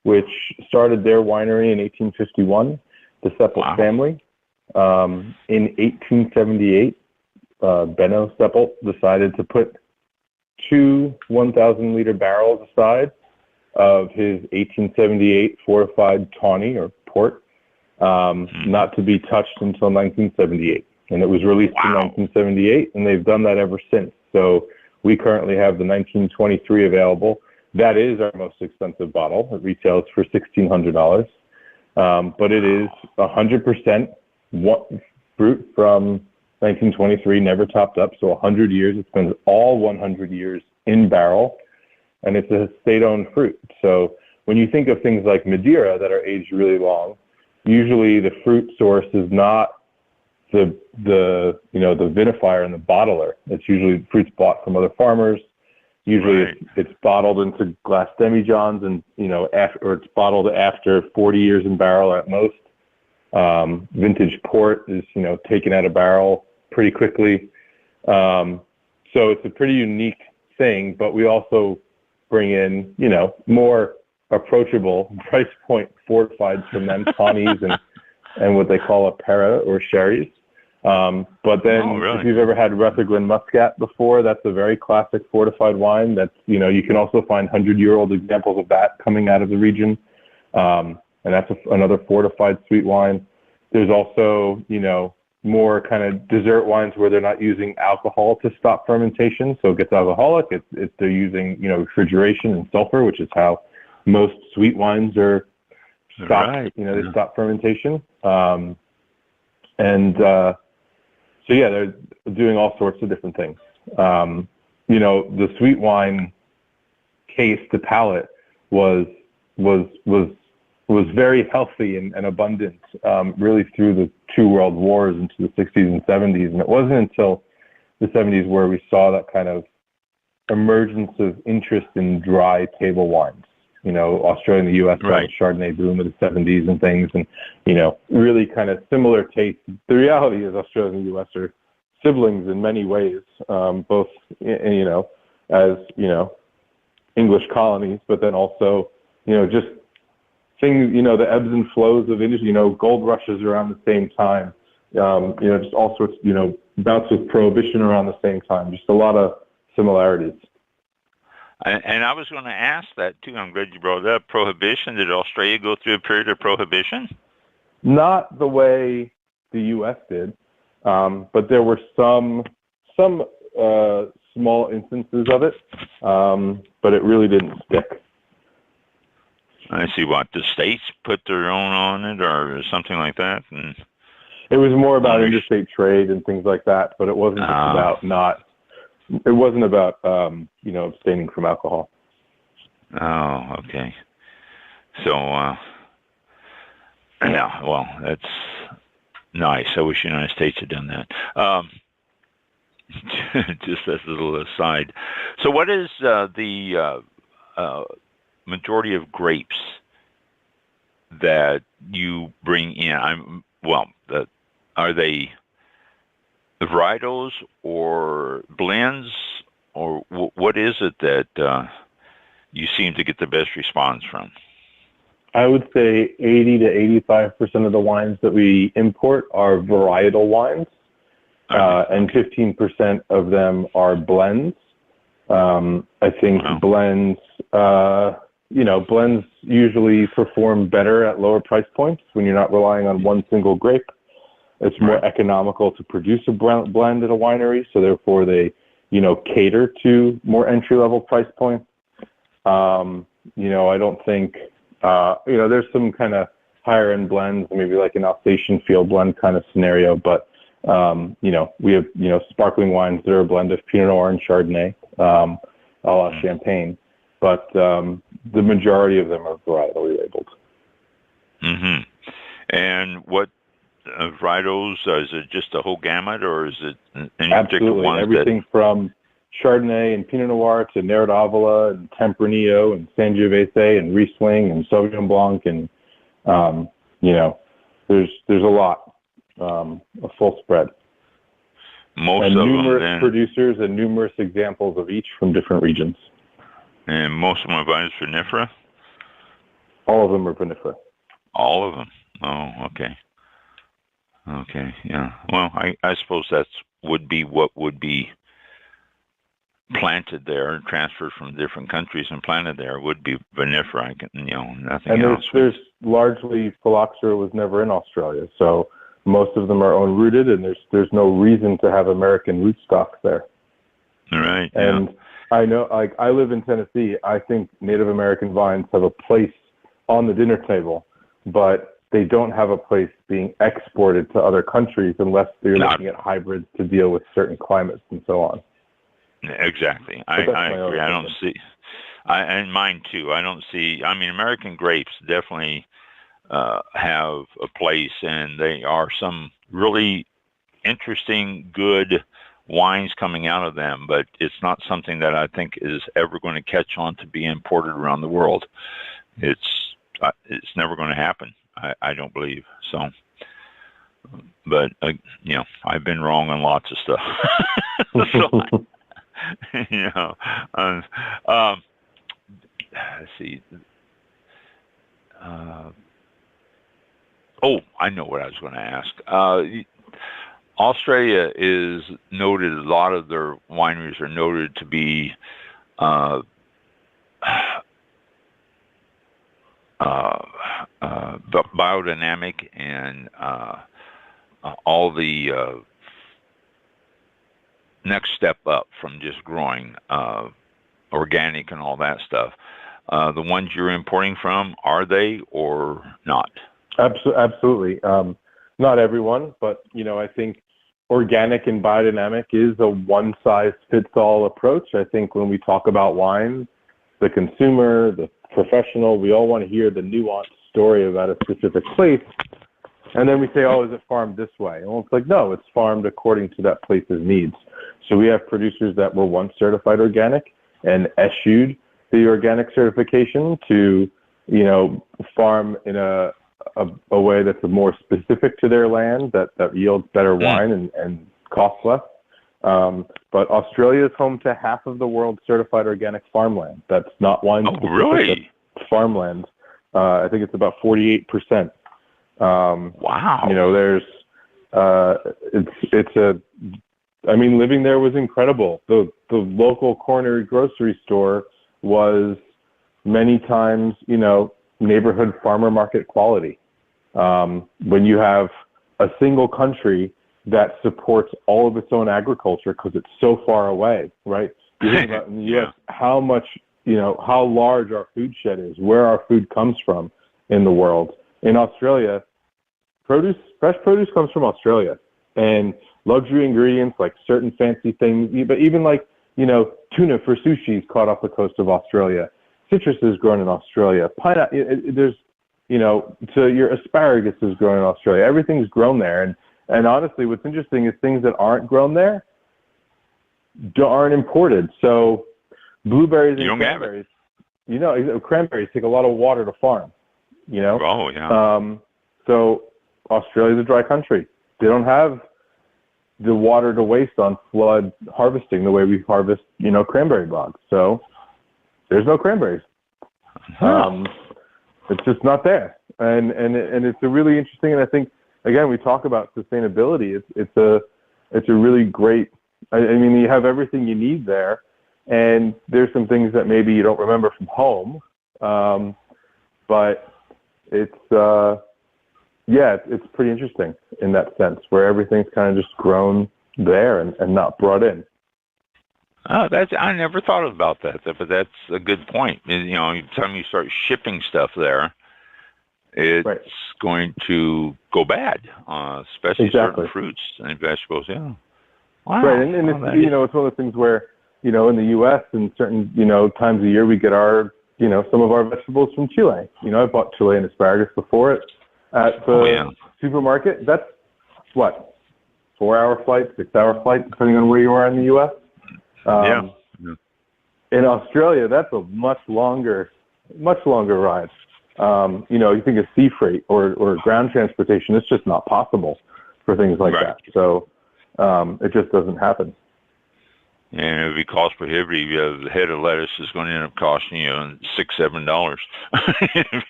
which started their winery in 1851, the Seppelt family. In 1878, Benno Seppelt decided to put 2 1,000-liter barrels aside of his 1878 fortified tawny or port, not to be touched until 1978. And it was released in 1978, and they've done that ever since. So we currently have the 1923 available. That is our most expensive bottle. It retails for $1,600. But it is 100% fruit from 1923, never topped up. So 100 years. It spends all 100 years in barrel, and it's a state-owned fruit. So when you think of things like Madeira that are aged really long, usually the fruit source is not the vinifier and the bottler. It's usually fruits bought from other farmers. Usually it's bottled into glass demijohns, and or it's bottled after 40 years in barrel at most. Vintage port is taken out of barrel pretty quickly. So it's a pretty unique thing, but we also bring in more approachable price point fortifieds from them, tawnies and what they call a para or sherries. But then if you've ever had Rutherglen Muscat before, that's a very classic fortified wine. That's, you can also find 100-year-old examples of that coming out of the region. And that's another fortified sweet wine. There's also, more kind of dessert wines where they're not using alcohol to stop fermentation. So it gets alcoholic. They're using, refrigeration and sulfur, which is how most sweet wines are stopped. They stop fermentation. So yeah, they're doing all sorts of different things. The sweet wine case to palate was very healthy and abundant, really through the 2 world wars into the 60s and 70s. And it wasn't until the 70s where we saw that kind of emergence of interest in dry table wines. Australia and the U.S. had a Chardonnay boom in the 70s and things, and, really kind of similar tastes. The reality is Australia and the U.S. are siblings in many ways, both, as, English colonies, but then also, just things, the ebbs and flows of industry, gold rushes around the same time, just all sorts, bouts with prohibition around the same time, just a lot of similarities. And I was going to ask that too. I'm glad you brought it up. Prohibition. Did Australia go through a period of prohibition? Not the way the U.S. did, but there were some small instances of it, but it really didn't stick. I see. What, the states put their own on it, or something like that? And it was more about interstate trade and things like that, but it wasn't just about not. It wasn't about abstaining from alcohol. Oh, okay. So, yeah, well, that's nice. I wish the United States had done that. Just as a little aside. So, what is the majority of grapes that you bring in? Are they the varietals or blends, or what is it that you seem to get the best response from? I would say 80 to 85% of the wines that we import are varietal wines, and 15% of them are blends. I think blends, blends usually perform better at lower price points when you're not relying on one single grape. It's more economical to produce a blend at a winery, so therefore they, cater to more entry-level price points. I don't think, there's some kind of higher-end blends, maybe like an Alsatian field blend kind of scenario, but, we have, sparkling wines that are a blend of Pinot Noir and Chardonnay, a la Champagne, but the majority of them are varietally labeled. Mm-hmm. And what varietals, is it just a whole gamut, or is it any particular ones? Everything from Chardonnay and Pinot Noir to Near d'Avola and Tempranillo and Sangiovese and Riesling and Sauvignon Blanc, and there's a lot, a full spread. Numerous producers and numerous examples of each from different regions. And most of them are vinifera? All of them are vinifera. All of them? Oh, okay. Okay, yeah. Well, I suppose that would be what would be planted there, transferred from different countries and planted there, would be vinifera. Nothing else. And there's largely, phylloxera was never in Australia, so most of them are own-rooted, and there's no reason to have American rootstocks there. Right. And I know, I live in Tennessee. I think Native American vines have a place on the dinner table, but they don't have a place being exported to other countries unless they're looking at hybrids to deal with certain climates and so on. Exactly. I agree. I don't see, and mine too. I don't see, American grapes definitely have a place, and they are some really interesting, good wines coming out of them, but it's not something that I think is ever going to catch on to be imported around the world. It's never going to happen. I don't believe so. But I've been wrong on lots of stuff. Let's see. I know what I was going to ask. Australia is noted, a lot of their wineries are noted to be biodynamic, and all the next step up from just growing organic and all that stuff. The ones you're importing from, are they or not? Absolutely. Not everyone, but I think organic and biodynamic is a one-size-fits-all approach. I think when we talk about wine, the consumer, the professional, we all want to hear the nuanced story about a specific place. And then we say, is it farmed this way? And it's like, no, it's farmed according to that place's needs. So we have producers that were once certified organic and eschewed the organic certification to, farm in a way that's more specific to their land, that yields better wine and costs less. But Australia is home to half of the world's certified organic farmland. That's not wine specific. Oh, really? Farmland. I think it's about 48%. Wow. There's, living there was incredible. The local corner grocery store was many times, neighborhood farmer market quality. When you have a single country that supports all of its own agriculture because it's so far away, right? You think about in the U.S. how much, how large our food shed is, where our food comes from in the world. In Australia, fresh produce comes from Australia, and luxury ingredients like certain fancy things, but even like, tuna for sushi is caught off the coast of Australia. citrus is grown in Australia. Pineapple, there's, so your asparagus is grown in Australia. Everything's grown there. And honestly, what's interesting is things that aren't grown there aren't imported. So blueberries and cranberries, cranberries take a lot of water to farm, Oh, yeah. So Australia's a dry country. They don't have the water to waste on flood harvesting the way we harvest, cranberry bogs. So there's no cranberries. It's just not there. And it's a really interesting, and I think, again, we talk about sustainability. It's a really great, I mean, you have everything you need there, and there's some things that maybe you don't remember from home, but it's pretty interesting in that sense, where everything's kind of just grown there and not brought in. Oh, I never thought about that, but that's a good point. Every time you start shipping stuff there, it's going to go bad, especially certain fruits and vegetables. Yeah. Wow. Right, and it's, it's one of those things where, in the U.S. and certain, times of year we get our, some of our vegetables from Chile. I bought Chilean asparagus before at the supermarket. That's what, 4-hour flight, 6-hour flight, depending on where you are in the U.S. In Australia, that's a much longer ride. You think of sea freight or ground transportation, it's just not possible for things like that. So it just doesn't happen. And it would be cost prohibitive. The head of lettuce is going to end up costing you $6-7.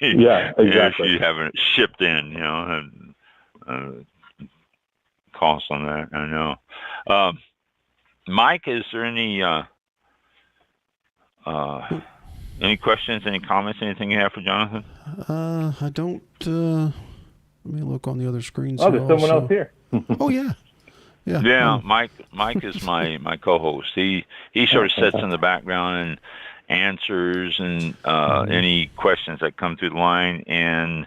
Yeah, exactly. If you haven't shipped in, cost on that. I know. Mike, is there any questions, any comments, anything you have for Jonathan? I don't. Let me look on the other screens. Oh, there's someone else here. Oh, yeah. Yeah, Mike is my co-host. He sort of sits in the background and answers and any questions that come through the line and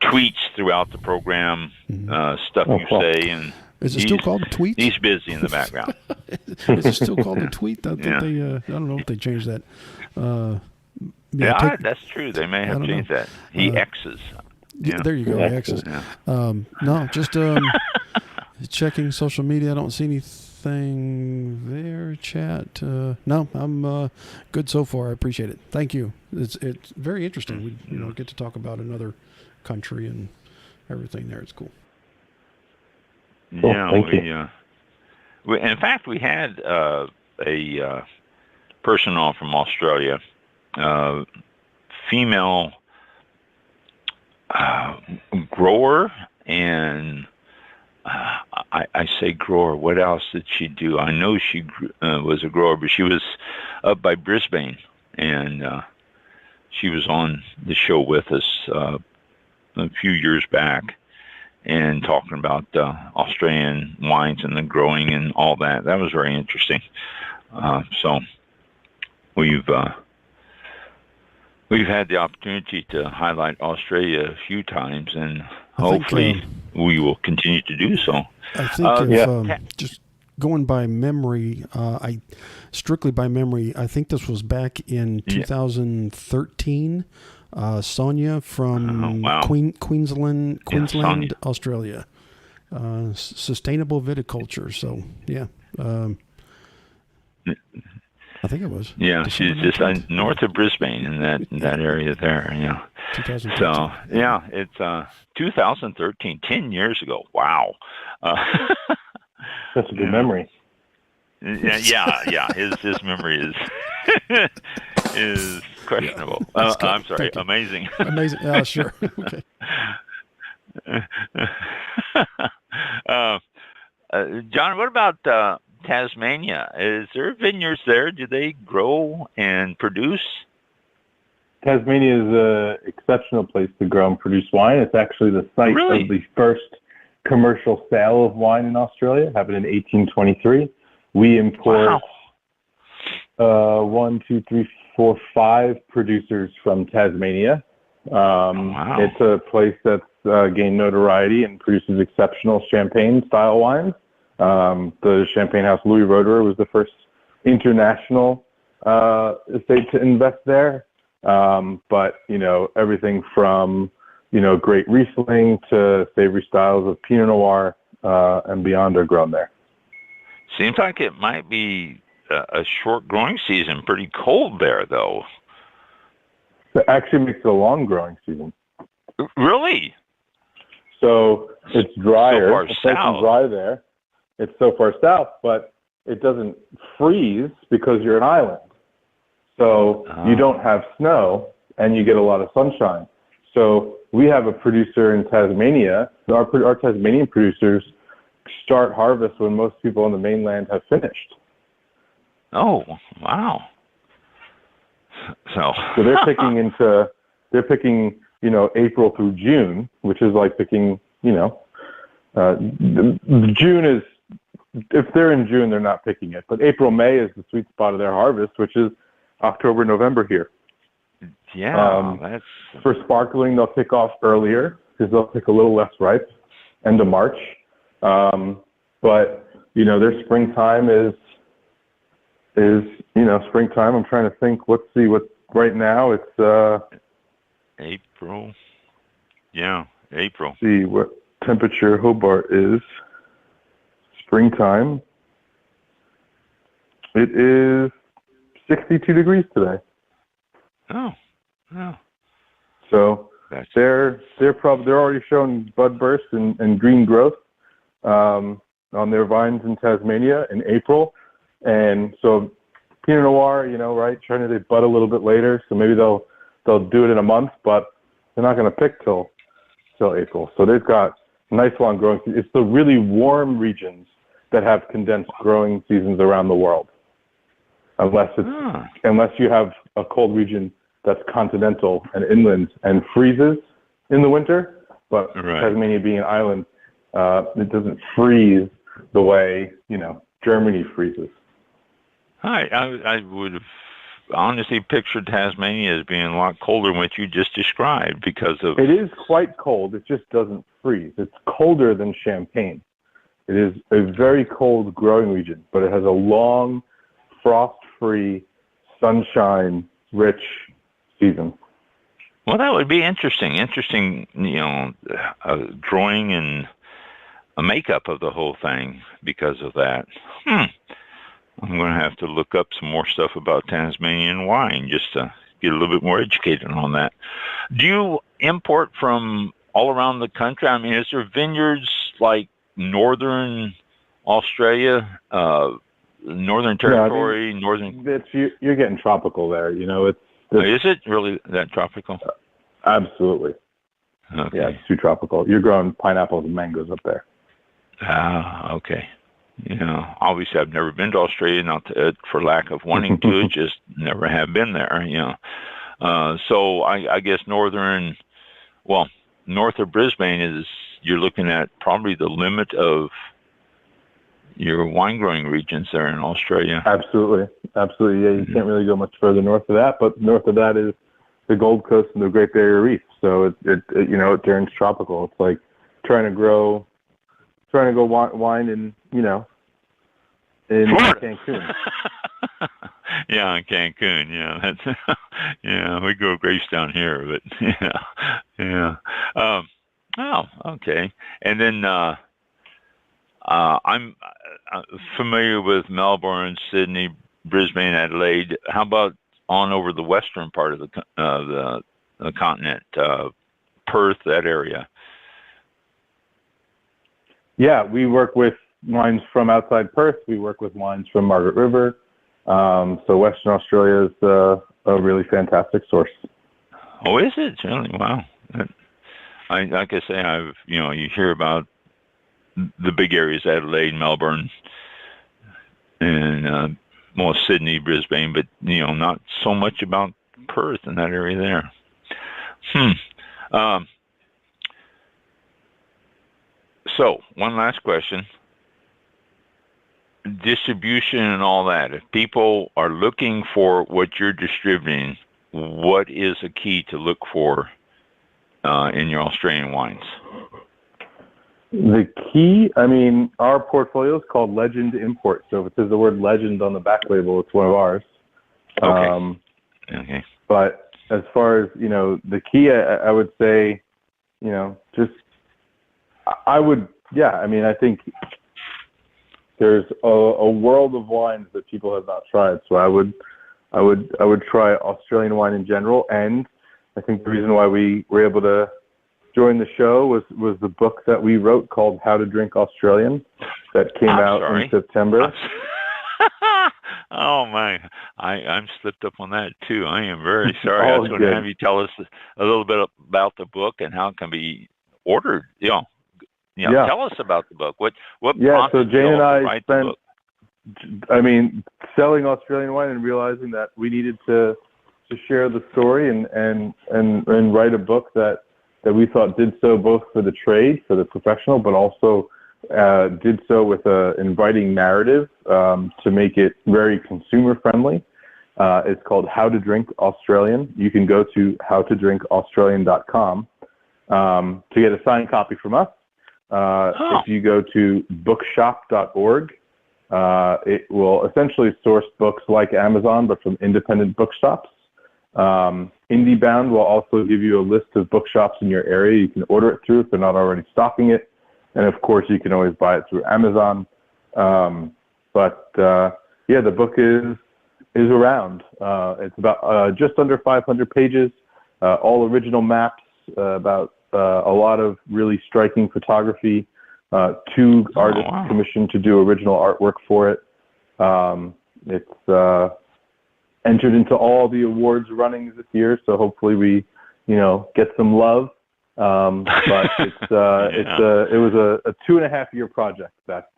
tweets throughout the program, stuff you say. And is it still called a tweet? He's busy in the background. Is it still called a tweet? I don't know if they changed that. That's true. They may have changed that. He X's. There you go, X's. Yeah. No, just checking social media. I don't see anything there. Chat. No, I'm good so far. I appreciate it. Thank you. It's very interesting. We get to talk about another country and everything there. It's cool. Yeah, we in fact we had a person on from Australia, female grower, and I say grower. What else did she do? I know she was a grower, but she was up by Brisbane, and she was on the show with us a few years back, and talking about Australian wines and the growing and all that. That was very interesting. So we've had the opportunity to highlight Australia a few times, and hopefully we will continue to do so. I think just going by memory, strictly by memory, I think this was back in 2013. Sonia from Queensland, Australia. Sustainable viticulture. So, yeah. I think it was. Yeah, she's just north of Brisbane in that area there. Yeah. 2013. So, yeah, it's 2013, 10 years ago. Wow. That's a good memory. Yeah. His memory is questionable. I'm sorry, amazing. Amazing. Sure. Okay. John, what about Tasmania? Is there vineyards there? Do they grow and produce? Tasmania is an exceptional place to grow and produce wine. It's actually the site of the first commercial sale of wine in Australia. It happened in 1823. We import 5 producers from Tasmania. It's a place that's gained notoriety and produces exceptional champagne-style wines. The champagne house Louis Roederer was the first international estate to invest there. But, everything from, great Riesling to savory styles of Pinot Noir and beyond are grown there. Seems like it might be a short growing season, pretty cold there, though. It actually makes it a long growing season. Really? So it's drier. So far it's nice and south. dry there. It's so far south, but it doesn't freeze because you're an island. So you don't have snow and you get a lot of sunshine. So we have a producer in Tasmania. Our Tasmanian producers start harvest when most people on the mainland have finished. Oh, wow. So they're picking April through June, which is like picking, June is, if they're in June, they're not picking it. But April, May is the sweet spot of their harvest, which is October, November here. Yeah, that's... For sparkling, they'll pick off earlier because they'll pick a little less ripe, end of March. But, their springtime is springtime. I'm trying to think, right now it's... April. Yeah, April. See what temperature Hobart is. Springtime. It is 62 degrees today. Oh. So they're already showing bud bursts and green growth on their vines in Tasmania in April, and so Pinot Noir, right? Trying to bud a little bit later, so maybe they'll do it in a month, but they're not going to pick till April. So they've got nice long growing seasons. It's the really warm regions that have condensed growing seasons around the world, unless you have a cold region that's continental and inland and freezes in the winter. But Tasmania being an island, it doesn't freeze the way Germany freezes. I would have honestly pictured Tasmania as being a lot colder than what you just described because of... It is quite cold. It just doesn't freeze. It's colder than Champagne. It is a very cold growing region, but it has a long, frost-free, sunshine-rich season. Well, that would be interesting. Drawing and a makeup of the whole thing because of that. I'm going to have to look up some more stuff about Tasmanian wine just to get a little bit more educated on that. Do you import from all around the country? I mean, is there vineyards like northern Australia, Northern Territory, you're getting tropical there. Is it really that tropical? Absolutely. Okay. Yeah, it's too tropical. You're growing pineapples and mangoes up there. Okay. Obviously I've never been to Australia, not for lack of wanting to, just never have been there, So I guess north of Brisbane you're looking at probably the limit of your wine growing regions there in Australia. Absolutely. Yeah, you can't really go much further north of that, but north of that is the Gold Coast and the Great Barrier Reef. So it turns tropical. It's like trying to go wine in Cancun. Yeah, in Cancun. Yeah, that's we grow grapes down here, but yeah. Okay. And then I'm familiar with Melbourne, Sydney, Brisbane, Adelaide. How about on over the western part of the continent, Perth, that area? Yeah, we work with wines from outside Perth. We work with wines from Margaret River. So Western Australia is a really fantastic source. Oh, is it? Really? Wow. Like I say, you hear about the big areas, Adelaide, Melbourne, and Sydney, Brisbane, but not so much about Perth in that area there. So one last question. Distribution and all that. If people are looking for what you're distributing, what is a key to look for in your Australian wines? The key, our portfolio is called Legend Import. So if it says the word Legend on the back label, it's one of ours. Okay. Okay. But as far as, the key, I would say, I think there's a world of wines that people have not tried. So I would try Australian wine in general. And I think the reason why we were able to join the show was the book that we wrote called How to Drink Australian that came out in September. Oh my, I'm slipped up on that too. I am very sorry. I was going good. to have you tell us a little bit about the book and how it can be ordered. Tell us about the book. What so Jane and I write spent, the book? selling Australian wine and realizing that we needed to share the story and write a book that we thought did so both for the trade, for the professional, but also did so with an inviting narrative to make it very consumer friendly. It's called How to Drink Australian. You can go to howtodrinkaustralian.com to get a signed copy from us. If you go to bookshop.org, it will essentially source books like Amazon, but from independent bookshops. IndieBound will also give you a list of bookshops in your area. You can order it through if they're not already stocking it. And of course, you can always buy it through Amazon. The book is around. It's about just under 500 pages, all original maps, about a lot of really striking photography, 2 artists commissioned to do original artwork for it. It's entered into all the awards runnings this year, so hopefully we, get some love. But it was a 2.5-year project that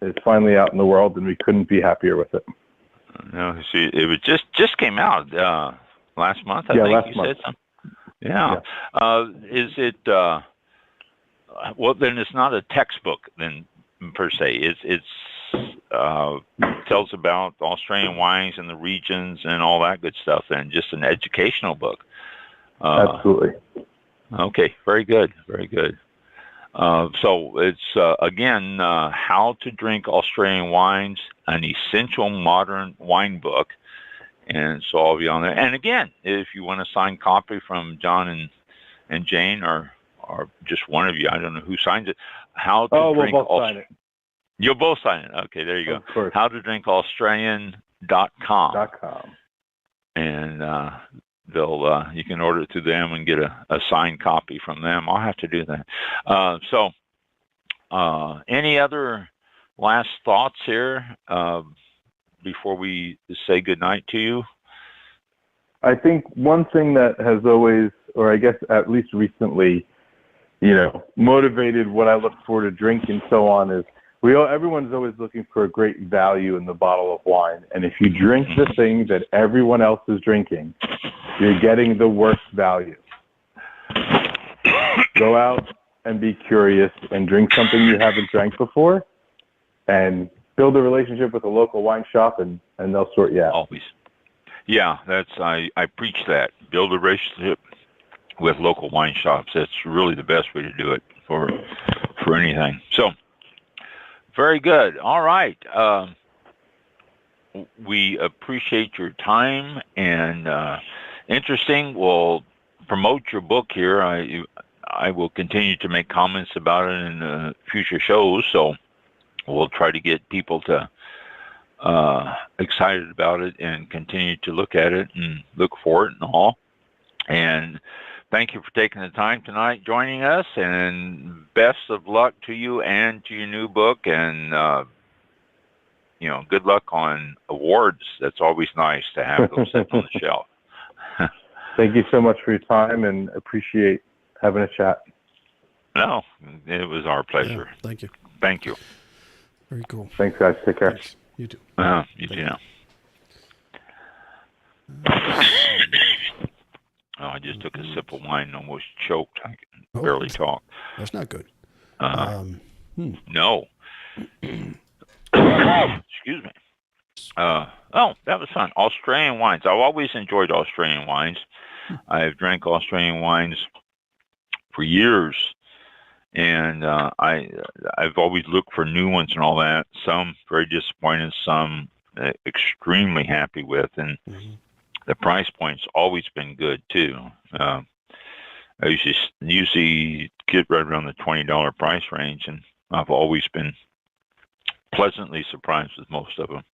is finally out in the world, and we couldn't be happier with it. No, see, it was just came out last month. I think last you month. said something. Yeah. Is it? Well, then it's not a textbook then per se. It's tells about Australian wines and the regions and all that good stuff. Then just an educational book. Absolutely. Okay. Very good. Very good. So it's again How to Drink Australian Wines, an essential modern wine book. And so I'll be on there. And again, if you want a signed copy from John and Jane, or just one of you, I don't know who signs it. How to drink we'll both sign it. You'll both sign it. Okay, there you go. Of course. How to Drink Australian.com. And they'll you can order it through them and get a signed copy from them. I'll have to do that. So any other last thoughts here? Before we say goodnight to you? I think one thing that has always, or I guess at least recently, motivated what I look for to drink and so on is everyone's always looking for a great value in the bottle of wine. And if you drink the thing that everyone else is drinking, you're getting the worst value. Go out and be curious and drink something you haven't drank before, and build a relationship with a local wine shop, and they'll sort you out. Always. Yeah, I preach that. Build a relationship with local wine shops. That's really the best way to do it for anything. So, very good. All right. We appreciate your time, and interesting. We'll promote your book here. I will continue to make comments about it in future shows, so we'll try to get people to excited about it and continue to look at it and look for it and all. And thank you for taking the time tonight, joining us, and best of luck to you and to your new book. And good luck on awards. That's always nice to have those set on the shelf. Thank you so much for your time, and appreciate having a chat. No, it was our pleasure. Yeah, thank you. Thank you. Very cool. Thanks, guys. Take care. Thanks. You too. You too now. I just took a sip of wine and almost choked. I can barely talk. That's not good. No. Excuse me. That was fun. Australian wines. I've always enjoyed Australian wines. I've drank Australian wines for years, and I've always looked for new ones and all that. Some very disappointed, some extremely happy with, and the price point's always been good too. I usually get right around the $20 price range, and I've always been pleasantly surprised with most of them.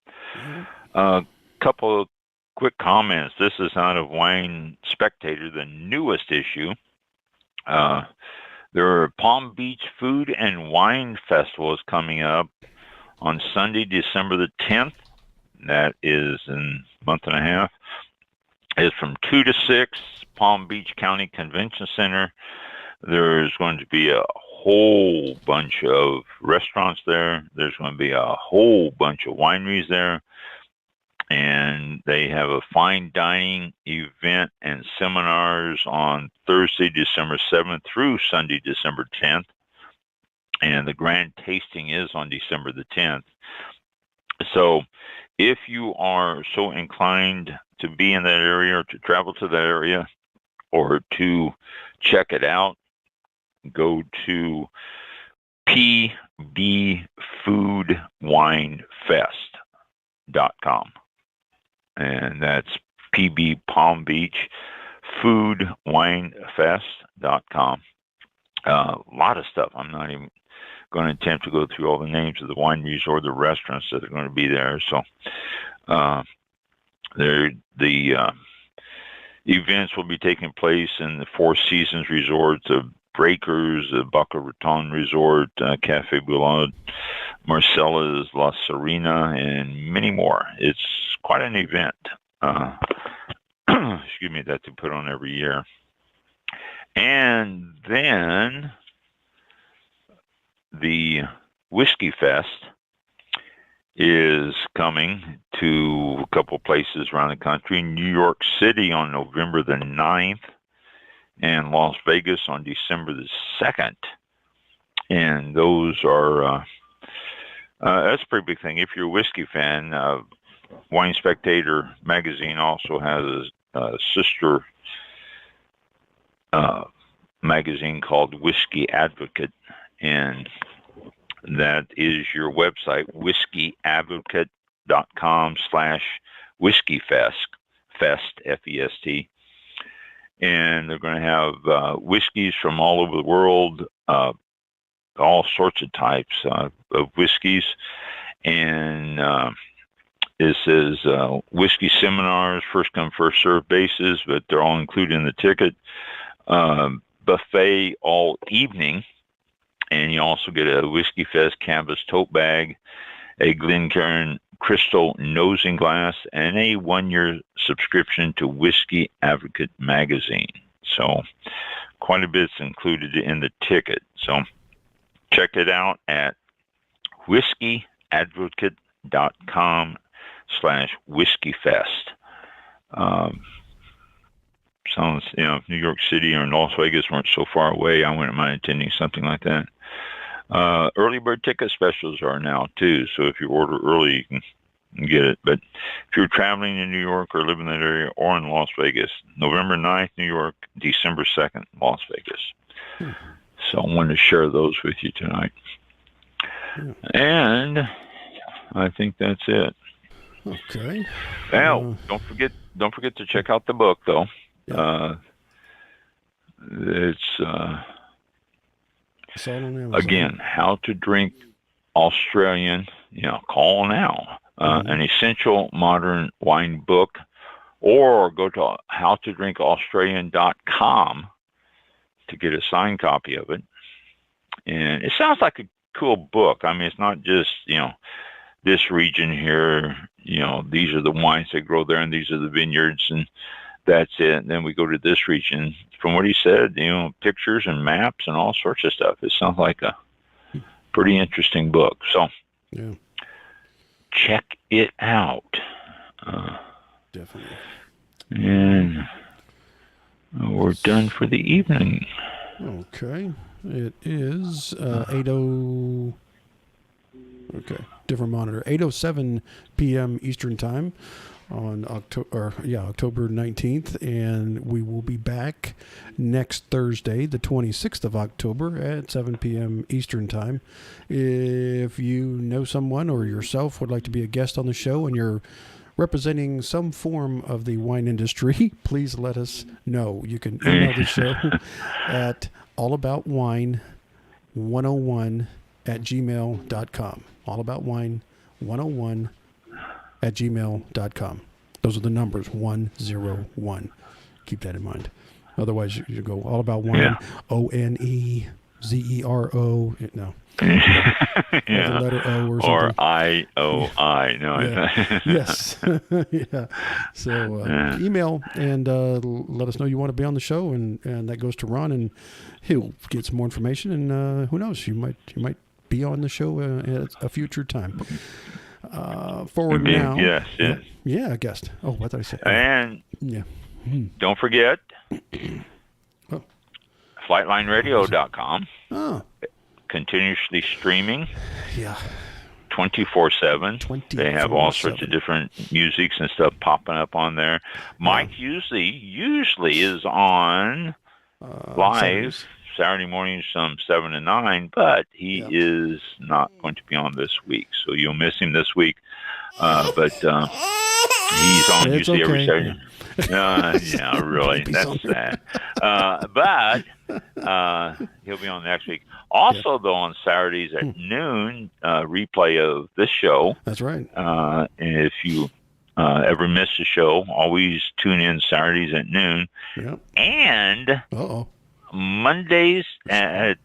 Couple of quick comments. This is out of Wine Spectator, the newest issue. There are Palm Beach Food and Wine Festivals coming up on Sunday, December the 10th. That is in a month and a half. It's from 2 to 6, Palm Beach County Convention Center. There's going to be a whole bunch of restaurants there. There's going to be a whole bunch of wineries there. And they have a fine dining event and seminars on Thursday, December 7th through Sunday, December 10th. And the grand tasting is on December the 10th. So if you are so inclined to be in that area or to travel to that area or to check it out, go to pbfoodwinefest.com. And that's PB Palm Beach foodwinefest.com. A lot of stuff. I'm not even going to attempt to go through all the names of the wineries or the restaurants that are going to be there. So the events will be taking place in the Four Seasons Resort, the Breakers, the Boca Raton Resort, Cafe Boulad, Marcella's, La Serena, and many more. It's quite an event. Excuse me, that they put on every year. And then the Whiskey Fest is coming to a couple places around the country. New York City on November the 9th and Las Vegas on December the 2nd. And those are, that's a pretty big thing. If you're a whiskey fan, Wine Spectator magazine also has a sister magazine called Whiskey Advocate, and that is your website, whiskeyadvocate.com/whiskeyfest, F-E-S-T. And they're going to have whiskeys from all over the world, all sorts of types of whiskeys. And it says whiskey seminars, first come, first served basis, but they're all included in the ticket. Buffet all evening. And you also get a Whiskey Fest canvas tote bag, a Glencairn crystal nosing glass, and a 1-year subscription to Whiskey Advocate magazine. So quite a bit's included in the ticket. So check it out at whiskeyadvocate.com/whiskeyfest. Sounds, if New York City or Las Vegas weren't so far away, I wouldn't mind attending something like that. Early bird ticket specials are now too, so if you order early, you can get it. But if you're traveling in New York or live in that area or in Las Vegas, November 9th, New York, December 2nd, Las Vegas. So I wanted to share those with you tonight. And I think that's it. Okay. Now, don't forget to check out the book, though. It's again, How to Drink Australian. Call now. An essential modern wine book, or go to howtodrinkaustralian.com to get a signed copy of it. And it sounds like a cool book. I mean, it's not just this region here. These are the wines that grow there, and these are the vineyards, and that's it. And then we go to this region. From what he said, pictures and maps and all sorts of stuff. It sounds like a pretty interesting book. So check it out. Definitely. And we're done for the evening. Okay. It is 8:00. Okay. Different monitor. 8:07 p.m. Eastern Time on October 19th, and we will be back next Thursday, the 26th of October at 7 p.m. Eastern Time. If you know someone or yourself would like to be a guest on the show and you're representing some form of the wine industry, please let us know. You can email the show at allaboutwine101@gmail.com. allaboutwine101@gmail.com. Those are the numbers, 101. Keep that in mind. Otherwise, you go all about wine, ONEZERO. No. Yeah. The letter O or something. Or IOI. No. Yeah. Yes. Yeah. So email and let us know you want to be on the show, and that goes to Ron, and he'll get some more information. And who knows, you might be on the show at a future time. Forward now. Yes. Yeah, a guest. Oh, what did I say? And yeah. Don't forget, Oh. flightlineradio.com. Oh. Continuously streaming. Yeah. 24/7. They have all sorts of different musics and stuff popping up on there. Mike usually is on live Saturday mornings from 7 to 9, but he is not going to be on this week, so you'll miss him this week. But he's on usually every Saturday. Yeah, really. That's sad. But he'll be on next week. Also, though, on Saturdays at noon, replay of this show. That's right. And if you ever miss the show, always tune in Saturdays at noon. Yep. And Mondays at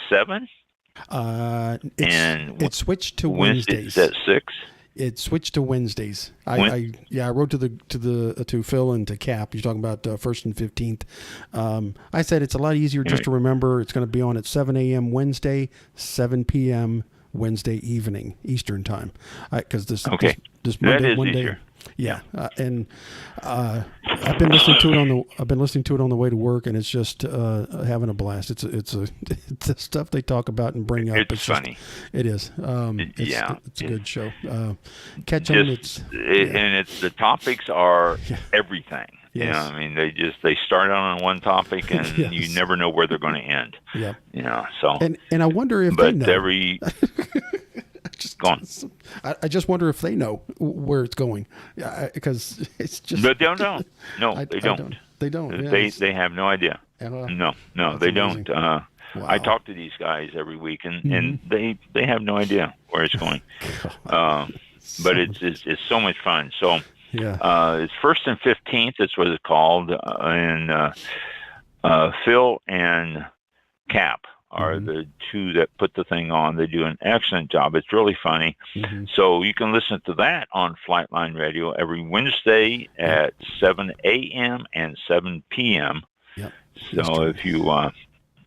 7. It switched to Wednesdays at 6. It switched to Wednesdays. I wrote to Phil and to Cap. You're talking about 1st and 15th. I said it's a lot easier just to remember. It's going to be on at 7 a.m. Wednesday, 7 p.m. Wednesday evening Eastern time. Because this Monday, that is easier. Yeah, and I've been listening to it on the way to work, and it's just having a blast. It's the stuff they talk about and bring up. It's funny. It is. It's a good show. Catch on. And the topics are everything. Yes. You know, I mean, they start out on one topic, and you never know where they're going to end. Yeah. You know, so. And I wonder if they know. I just wonder if they know where it's going, because it's just. But they don't. No, they don't. They don't. Yeah, they have no idea. No, they amazing. Don't. Wow. I talk to these guys every week, and they have no idea where it's going. But it's so much fun. So it's 1st and 15th. That's what it's called. And Phil and Cap are the two that put the thing on. They do an excellent job. It's really funny. So you can listen to that on Flightline Radio every Wednesday at 7 a.m. and 7 p.m. Yep. So if you want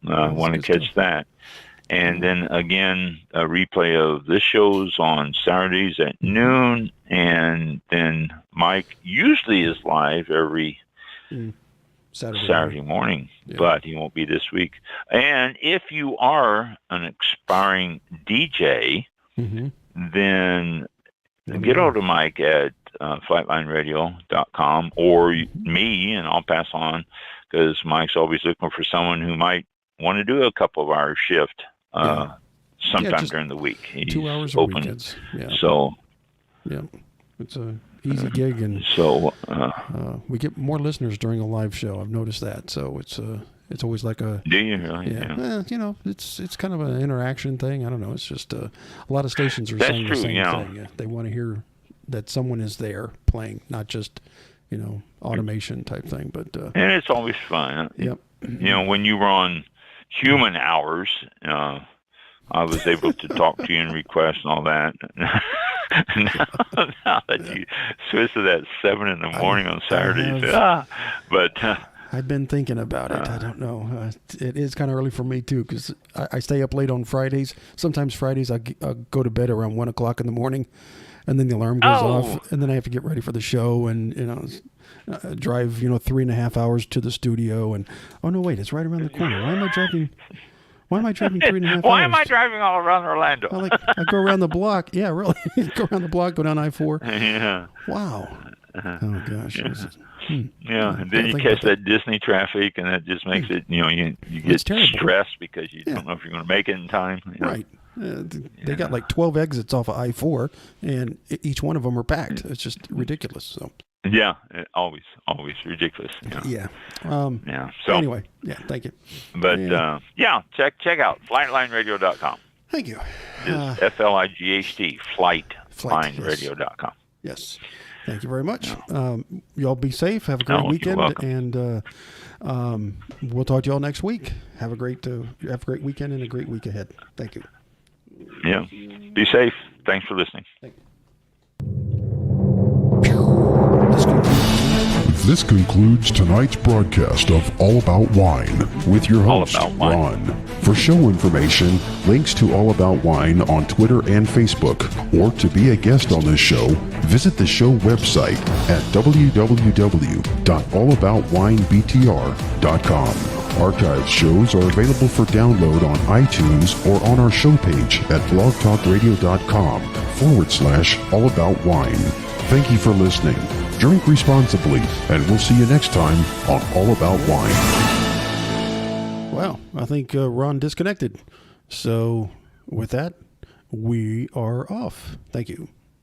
to catch that. And then again, a replay of this show's on Saturdays at noon. And then Mike usually is live every Saturday morning, but he won't be this week. And if you are an aspiring DJ, then get hold of Mike at flightlineradio.com or me, and I'll pass on, because Mike's always looking for someone who might want to do a couple of hour shift sometime during the week. He's 2 hours open. weekends. Yeah. So, it's a easy gig, and so we get more listeners during a live show. I've noticed that. So it's always like a. Do you really? Yeah. Well, it's kind of an interaction thing. I don't know. It's just a lot of stations are saying the same thing. They want to hear that someone is there playing, not just automation type thing. But and it's always fun. Yep. When you were on Human Hours, I was able to talk to you and request and all that. now that you switch to that 7 in the morning on Saturdays, but I've been thinking about it. I don't know. It is kind of early for me too, because I stay up late on Fridays. Sometimes Fridays I go to bed around 1 o'clock in the morning, and then the alarm goes off, and then I have to get ready for the show, and drive 3.5 hours to the studio, and oh no, wait, it's right around the corner. Why am I driving 3.5 hours? Why am I driving all around Orlando? I go around the block. Yeah, really. Go around the block, go down I-4. Yeah. Wow. Oh gosh. Yeah, and then you catch that Disney traffic, and that just makes it, you get stressed because you don't know if you're going to make it in time. Right. They got like 12 exits off of I-4, and each one of them are packed. It's just ridiculous. So. Yeah, always ridiculous. Yeah. So anyway, thank you. But check out flightlineradio.com. Thank you. It's FLIGHT, flightlineradio.com. Yes. Thank you very much. Y'all be safe. Have a great weekend, and we'll talk to y'all next week. Have a great weekend and a great week ahead. Thank you. Yeah. Be safe. Thanks for listening. Thank you. This concludes tonight's broadcast of All About Wine with your host, Ron. For show information, links to All About Wine on Twitter and Facebook, or to be a guest on this show, visit the show website at www.allaboutwinebtr.com. Archived shows are available for download on iTunes or on our show page at blogtalkradio.com/allaboutwine. Thank you for listening. Drink responsibly, and we'll see you next time on All About Wine. Wow, I think Ron disconnected. So with that, we are off. Thank you.